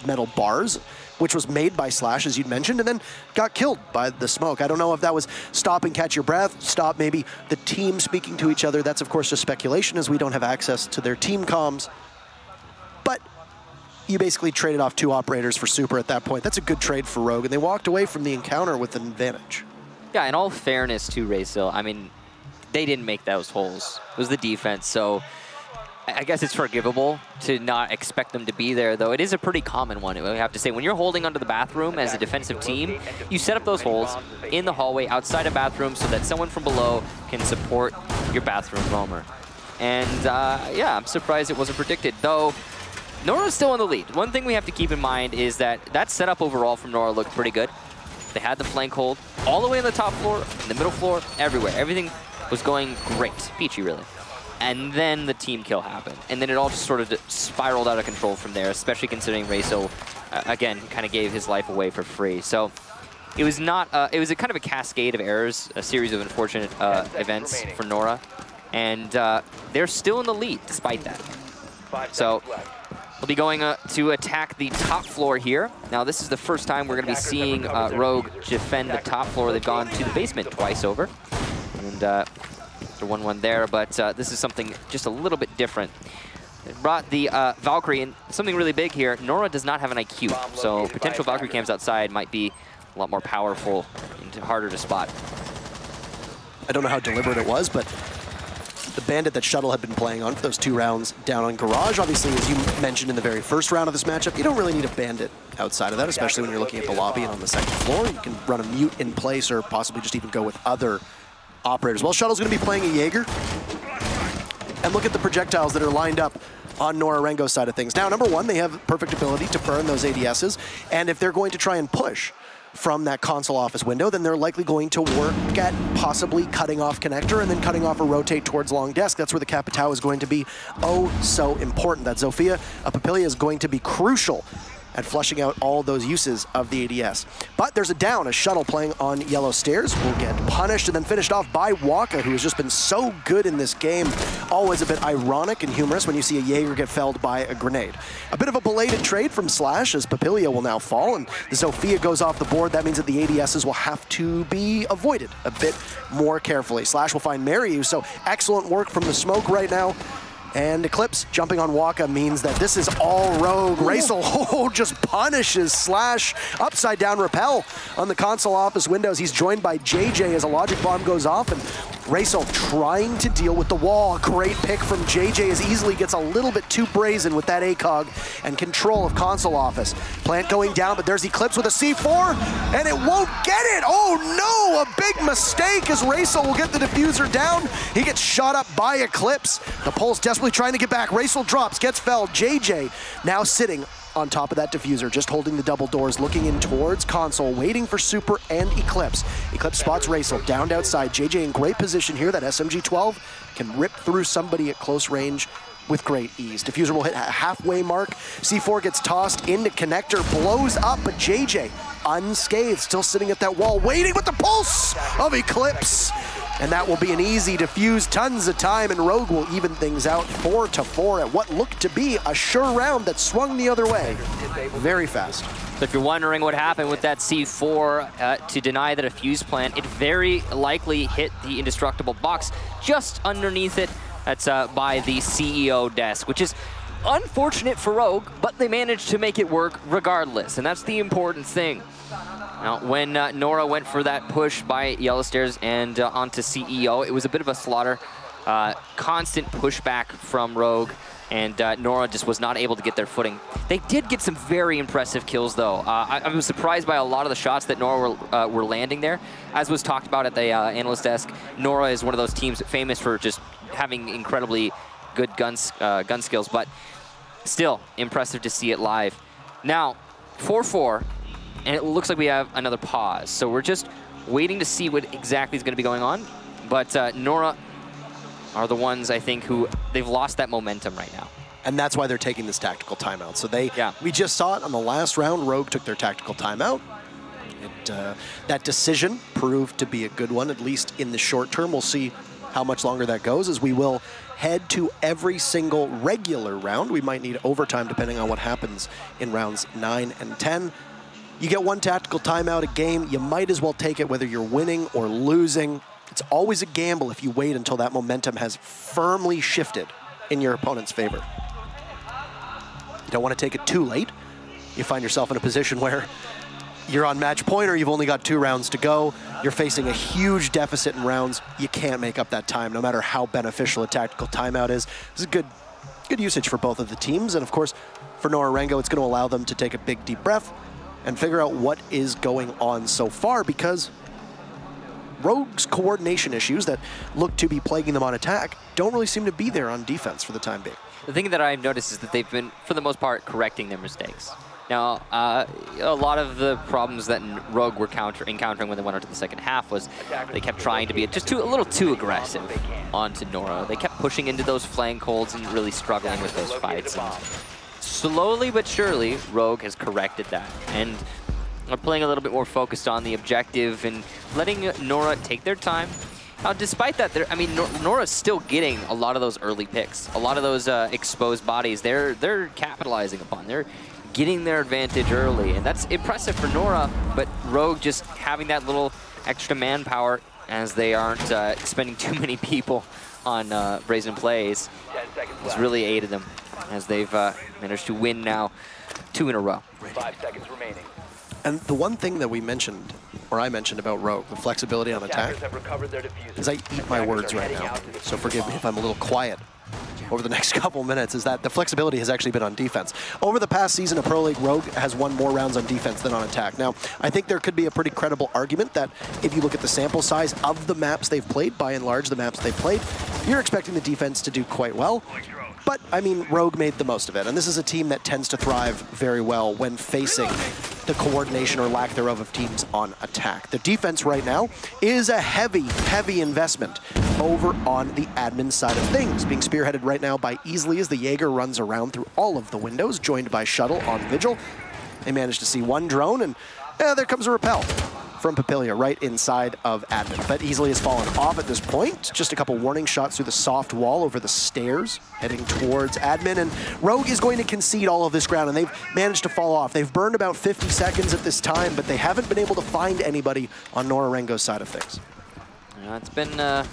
metal bars which was made by Slash, as you'd mentioned, and then got killed by the smoke. I don't know if that was stop and catch your breath, stop maybe the team speaking to each other. That's, of course, just speculation, as we don't have access to their team comms. But you basically traded off 2 operators for Super at that point. That's a good trade for Rogue, and they walked away from the encounter with an advantage. Yeah, in all fairness to Raysil, I mean, they didn't make those holes. It was the defense, so I guess it's forgivable to not expect them to be there, though it is a pretty common one, we have to say. When you're holding onto the bathroom as a defensive team, you set up those holes in the hallway outside a bathroom so that someone from below can support your bathroom roamer. And yeah, I'm surprised it wasn't predicted, though Nora's still in the lead. One thing we have to keep in mind is that that setup overall from Nora looked pretty good. They had the flank hold all the way on the top floor, in the middle floor, everywhere. Everything was going great. Peachy, really. And then the team kill happened. And then it all just sort of spiraled out of control from there, especially considering Raysil, again, kind of gave his life away for free. So it was not, it was a kind of a cascade of errors, a series of unfortunate events for Nora. And they're still in the lead despite that. So we'll be going to attack the top floor here. Now, this is the first time we're going to be seeing Rogue defend the top floor. They've gone to the basement twice over. And the 1-1 there, but this is something just a little bit different. It brought the Valkyrie, and something really big here. Nora does not have an IQ, so potential Valkyrie cams outside might be a lot more powerful and harder to spot. I don't know how deliberate it was, but the bandit that Shuttle had been playing on for those 2 rounds down on Garage, obviously, as you mentioned in the very first round of this matchup, you don't really need a bandit outside of that, especially when you're looking at the lobby and on the second floor. You can run a mute in place or possibly just even go with other operators. Well, Shuttle's going to be playing a Jaeger. And look at the projectiles that are lined up on Nora-Rengo's side of things. Now, number 1, they have perfect ability to burn those ADSs. And if they're going to try and push from that console office window, then they're likely going to work at possibly cutting off connector and then cutting off a rotate towards long desk. That's where the Capitao is going to be oh so important. That Zofia Papilia is going to be crucial at flushing out all those uses of the ADS. But there's a down, a Shuttle playing on yellow stairs will get punished and then finished off by Waka, who has just been so good in this game. Always a bit ironic and humorous when you see a Jaeger get felled by a grenade. A bit of a belated trade from Slash, as Papilia will now fall, and the Zofia goes off the board. That means that the ADSs will have to be avoided a bit more carefully. Slash will find Mariu, so excellent work from the smoke right now. And Eclipse jumping on Waka means that this is all Rogue. Raysil just punishes Slash. Upside down rappel on the console office windows. He's joined by JJ as a logic bomb goes off, and Raysil trying to deal with the wall. Great pick from JJ as easily gets a little bit too brazen with that ACOG and control of console office. Plant going down, but there's Eclipse with a C4, and it won't get it. Oh no, a big mistake as Raysil will get the diffuser down. He gets shot up by Eclipse. The Pulse desperately trying to get back. Raysil drops, gets felled. JJ now sitting on top of that diffuser, just holding the double doors, looking in towards console, waiting for Super and Eclipse. Eclipse spots Raysil, downed outside. JJ in great position here. That SMG-12 can rip through somebody at close range with great ease. Diffuser will hit a halfway mark. C4 gets tossed into connector, blows up, but JJ unscathed, still sitting at that wall, waiting with the pulse of Eclipse. And that will be an easy defuse, tons of time, and Rogue will even things out 4-4 at what looked to be a sure round that swung the other way very fast. So if you're wondering what happened with that C4 to deny the defuse plant, it very likely hit the indestructible box just underneath it. That's by the CEO desk, which is unfortunate for Rogue, but they managed to make it work regardless, and that's the important thing. Now, when Nora went for that push by Yellow Stairs and onto CEO, it was a bit of a slaughter. Constant pushback from Rogue, and Nora just was not able to get their footing. They did get some very impressive kills, though. I was surprised by a lot of the shots that Nora were landing there. As was talked about at the analyst desk, Nora is one of those teams famous for just having incredibly good gun skills, but still impressive to see it live. Now, 4-4. And it looks like we have another pause. So we're just waiting to see what exactly is going to be going on. But Nora are the ones, I think, who they've lost that momentum right now. And that's why they're taking this tactical timeout. So we just saw it on the last round. Rogue took their tactical timeout. That decision proved to be a good one, at least in the short term. We'll see how much longer that goes, as we will head to every single regular round. We might need overtime depending on what happens in rounds 9 and 10. You get one tactical timeout a game, you might as well take it whether you're winning or losing. It's always a gamble if you wait until that momentum has firmly shifted in your opponent's favor. You don't want to take it too late. You find yourself in a position where you're on match point or you've only got 2 rounds to go. You're facing a huge deficit in rounds. You can't make up that time, no matter how beneficial a tactical timeout is. This is good usage for both of the teams. And of course, for Nora-Rengo, it's going to allow them to take a big, deep breath and figure out what is going on so far, because Rogue's coordination issues that look to be plaguing them on attack don't really seem to be there on defense for the time being. The thing that I've noticed is that they've been, for the most part, correcting their mistakes. Now, a lot of the problems that Rogue were encountering when they went into the second half was they kept trying to be just a little too aggressive onto Nora. They kept pushing into those flank holds and really struggling with those fights. And slowly but surely, Rogue has corrected that. And are playing a little bit more focused on the objective and letting Nora take their time. Now, despite that, Nora's still getting a lot of those early picks, a lot of those exposed bodies. They're capitalizing upon. They're getting their advantage early, and that's impressive for Nora. But Rogue just having that little extra manpower, as they aren't spending too many people on brazen plays, has really aided them as they've managed to win now 2 in a row. 5 seconds remaining. And the one thing that we mentioned, or I mentioned about Rogue, the flexibility on attack, is I eat my words right now, so forgive me if I'm a little quiet over the next couple minutes, is that the flexibility has actually been on defense. Over the past season of Pro League, Rogue has won more rounds on defense than on attack. Now, I think there could be a pretty credible argument that if you look at the sample size of the maps they've played, by and large the maps they've played, you're expecting the defense to do quite well. But, I mean, Rogue made the most of it, and this is a team that tends to thrive very well when facing the coordination or lack thereof of teams on attack. The defense right now is a heavy, heavy investment over on the admin side of things, being spearheaded right now by Easily as the Jaeger runs around through all of the windows, joined by Shuttle on Vigil. They managed to see one drone, and there comes a repel from Papilia right inside of admin. But Easily has fallen off at this point. Just a couple warning shots through the soft wall over the stairs, heading towards admin. And Rogue is going to concede all of this ground, and they've managed to fall off. They've burned about 50 seconds at this time, but they haven't been able to find anybody on Nora-Rengo's side of things. Yeah, it's been a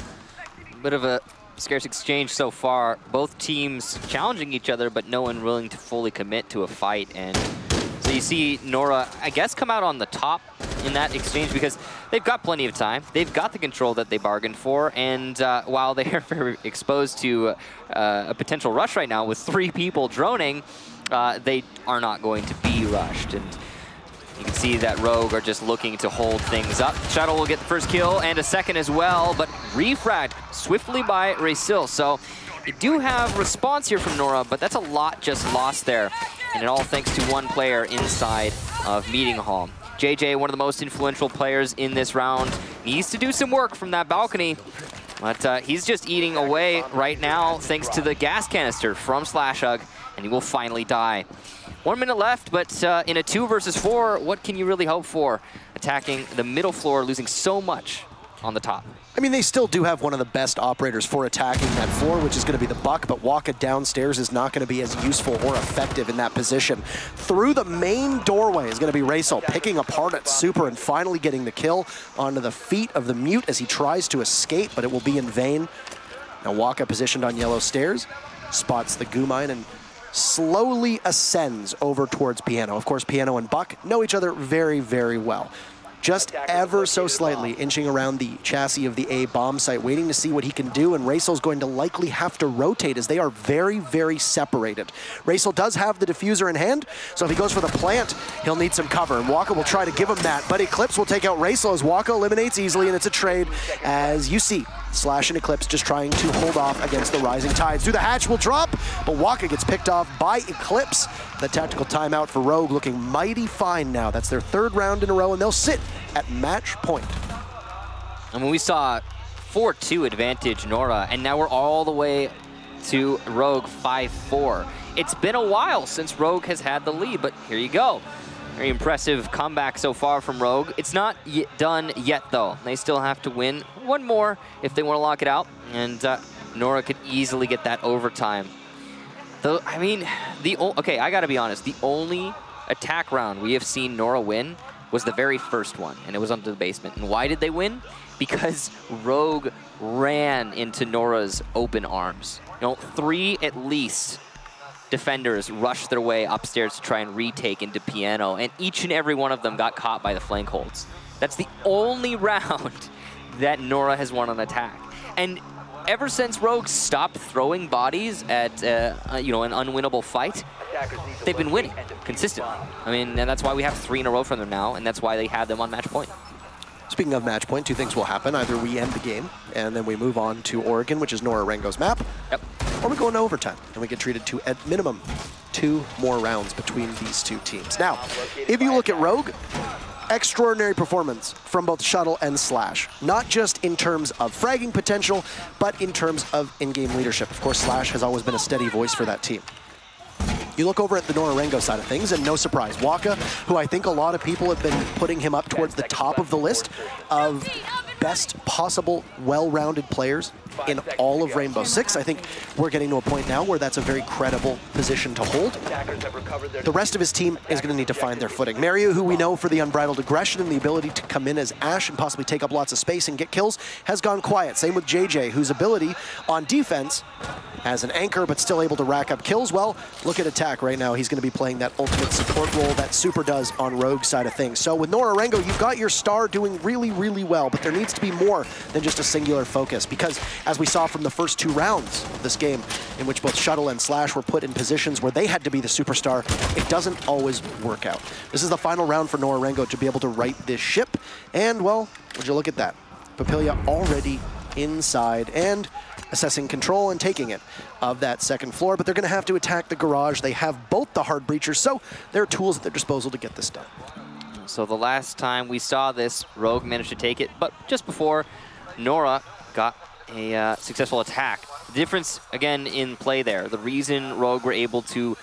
bit of a scarce exchange so far. Both teams challenging each other, but no one willing to fully commit to a fight. And so you see Nora, I guess, come out on the top in that exchange because they've got plenty of time. They've got the control that they bargained for, and while they are very exposed to a potential rush right now with 3 people droning, they are not going to be rushed. And you can see that Rogue are just looking to hold things up. Shuttle will get the first kill and a second as well, but refragged swiftly by Raysil. So you do have response here from Nora, but that's a lot just lost there. And it all thanks to one player inside of Meeting Hall. JJ, one of the most influential players in this round, needs to do some work from that balcony. But he's just eating away right now thanks to the gas canister from Slashug, and he will finally die. 1 minute left, but in a 2 versus 4, what can you really hope for? Attacking the middle floor, losing so much on the top. I mean, they still do have one of the best operators for attacking that floor, which is going to be the Buck, but Waka downstairs is not going to be as useful or effective in that position. Through the main doorway is going to be Raysil, picking apart at Super and finally getting the kill onto the feet of the Mute as he tries to escape, but it will be in vain. Now Waka positioned on yellow stairs, spots the goo mine and slowly ascends over towards Piano. Of course, Piano and Buck know each other very, very well. Just ever so slightly inching around the chassis of the A bomb site, waiting to see what he can do, and Raysil's going to likely have to rotate as they are very, very separated. Raysil does have the diffuser in hand, so if he goes for the plant, he'll need some cover, and Waka will try to give him that, but Eclipse will take out Raysil as Waka eliminates Easily, and it's a trade, as you see Slash and Eclipse just trying to hold off against the rising tides. Through the hatch will drop, but Waka gets picked off by Eclipse. The tactical timeout for Rogue looking mighty fine now. That's their 3rd round in a row, and they'll sit at match point. And when we saw 4-2 advantage Nora, and now we're all the way to Rogue 5-4. It's been a while since Rogue has had the lead, but here you go. Very impressive comeback so far from Rogue. It's not done yet, though. They still have to win one more if they want to lock it out, and Nora could easily get that overtime. Though, I mean, okay, I gotta be honest, the only attack round we have seen Nora win was the very first one, and it was under the basement. And why did they win? Because Rogue ran into Nora's open arms. You know, 3 at least defenders rushed their way upstairs to try and retake into Piano, and each and every one of them got caught by the flank holds. That's the only round that Nora has won on attack. And ever since Rogue stopped throwing bodies at you know, an unwinnable fight, they've been winning consistently. I mean, and that's why we have 3 in a row from them now, and that's why they have them on match point. Speaking of match point, 2 things will happen. Either we end the game, and then we move on to Oregon, which is Nora-Rengo's map, or we go into overtime, and we get treated to, at minimum, 2 more rounds between these 2 teams. Now, if you look at Rogue, extraordinary performance from both Shuttle and Slash. Not just in terms of fragging potential, but in terms of in-game leadership. Of course, Slash has always been a steady voice for that team. You look over at the Nora-Rengo side of things, and no surprise, Waka, who I think a lot of people have been putting him up towards the top of the list of best possible well-rounded players in all of Rainbow6. I think we're getting to a point now where that's a very credible position to hold. The rest of his team is going to need to find their footing. Mario, who we know for the unbridled aggression and the ability to come in as Ash and possibly take up lots of space and get kills, has gone quiet. Same with JJ, whose ability on defense as an anchor, but still able to rack up kills. Well, look at attack right now. He's going to be playing that ultimate support role that Super does on Rogue side of things. So with Nora-Rengo, you've got your star doing really, really well, but there needs to be more than just a singular focus, because as we saw from the first 2 rounds of this game, in which both Shuttle and Slash were put in positions where they had to be the superstar, it doesn't always work out. This is the final round for Nora-Rengo to be able to right this ship, and well, would you look at that? Papilia already inside and assessing control and taking it of that second floor, but they're going to have to attack the garage. They have both the hard breachers, so there are tools at their disposal to get this done. So the last time we saw this, Rogue managed to take it, but just before, Nora got a successful attack. The difference, again, in play there, the reason Rogue were able to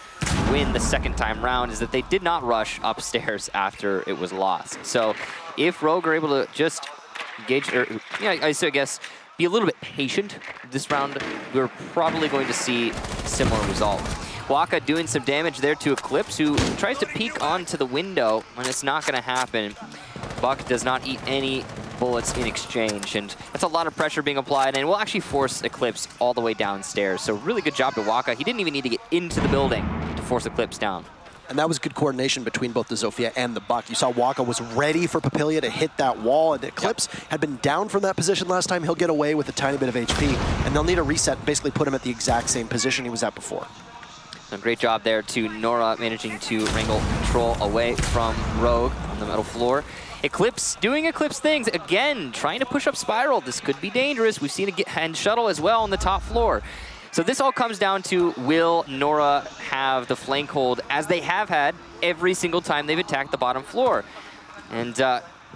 win the second time round is that they did not rush upstairs after it was lost. So if Rogue are able to just engage, or yeah, I guess, be a little bit patient this round, we're probably going to see a similar result. Waka doing some damage there to Eclipse, who tries to peek onto the window, and it's not going to happen. Buck does not eat any bullets in exchange, and that's a lot of pressure being applied, and will actually force Eclipse all the way downstairs. So really good job to Waka. He didn't even need to get into the building to force Eclipse down. And that was good coordination between both the Zofia and the Buck. You saw Waka was ready for Papilia to hit that wall, and Eclipse had been down from that position last time. He'll get away with a tiny bit of HP, and they'll need a reset, basically put him at the exact same position he was at before. A great job there to Nora, managing to wrangle control away from Rogue on the metal floor. Eclipse doing Eclipse things, again, trying to push up Spiral. This could be dangerous. We've seen a hand shuttle as well on the top floor. So this all comes down to, will Nora have the flank hold, as they have had every single time they've attacked the bottom floor? And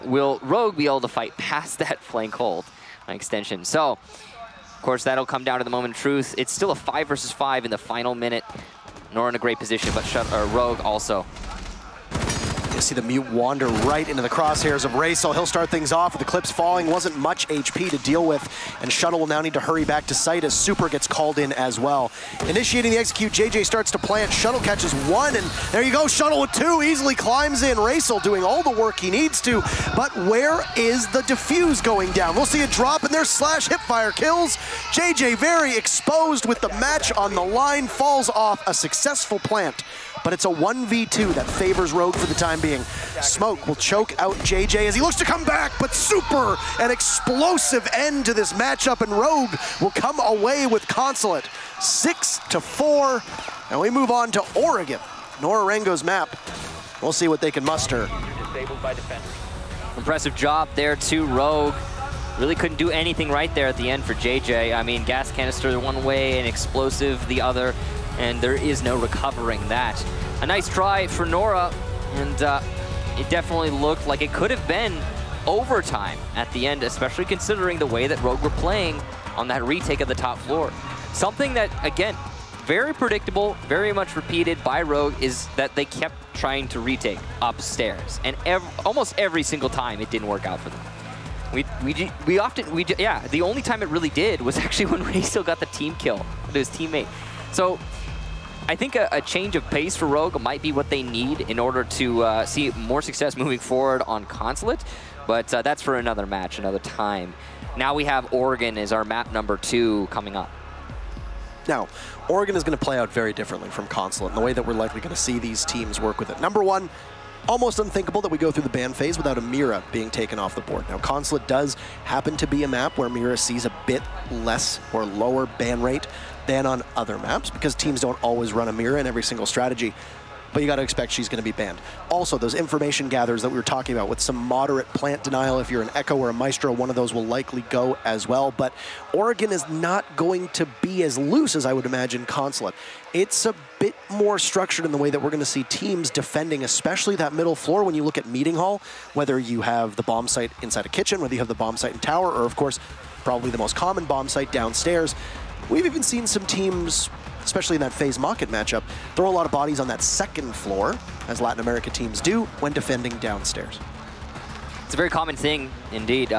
will Rogue be able to fight past that flank hold by extension? So, of course, that'll come down to the moment of truth. It's still a 5 versus 5 in the final minute. Nora in a great position, but Rogue also. You see the Mute wander right into the crosshairs of Raisel. He'll start things off with Eclipse falling. Wasn't much HP to deal with, and Shuttle will now need to hurry back to site as Super gets called in as well. Initiating the execute, JJ starts to plant. Shuttle catches 1, and there you go. Shuttle with 2, easily climbs in. Raisel doing all the work he needs to, but where is the defuse going down? We'll see a drop, and there's Slash hipfire kills. JJ very exposed with the match on the line, falls off a successful plant. But it's a 1v2 that favors Rogue for the time being. Smoke will choke out JJ as he looks to come back, but Super, an explosive end to this matchup, and Rogue will come away with Consulate. 6-4, and we move on to Oregon. Nora-Rengo's map. We'll see what they can muster. Impressive job there to Rogue. Really couldn't do anything right there at the end for JJ. I mean, gas canister one way and explosive the other, and there is no recovering that. A nice try for Nora, and it definitely looked like it could have been overtime at the end, especially considering the way that Rogue were playing on that retake of the top floor. Something that, again, very predictable, very much repeated by Rogue, is that they kept trying to retake upstairs, and almost every single time it didn't work out for them. Yeah, the only time it really did was actually when Raisel got the team kill to his teammate. So I think a change of pace for Rogue might be what they need in order to see more success moving forward on Consulate, but that's for another match, another time. Now we have Oregon as our map number 2 coming up. Now, Oregon is going to play out very differently from Consulate in the way that we're likely going to see these teams work with it. Number one, almost unthinkable that we go through the ban phase without a Mira being taken off the board. Now, Consulate does happen to be a map where Mira sees a bit less or lower ban rate than on other maps because teams don't always run a Mira in every single strategy, but you got to expect she's going to be banned. Also, those information gatherers that we were talking about with some moderate plant denial, if you're an Echo or a Maestro, one of those will likely go as well, but Oregon is not going to be as loose as I would imagine Consulate. It's a bit more structured in the way that we're going to see teams defending, especially that middle floor when you look at Meeting Hall, whether you have the bomb site inside a kitchen, whether you have the bomb site in tower, or of course, probably the most common bomb site downstairs. We've even seen some teams, especially in that FaZe Mach-It matchup, throw a lot of bodies on that second floor, as Latin America teams do when defending downstairs. It's a very common thing, indeed.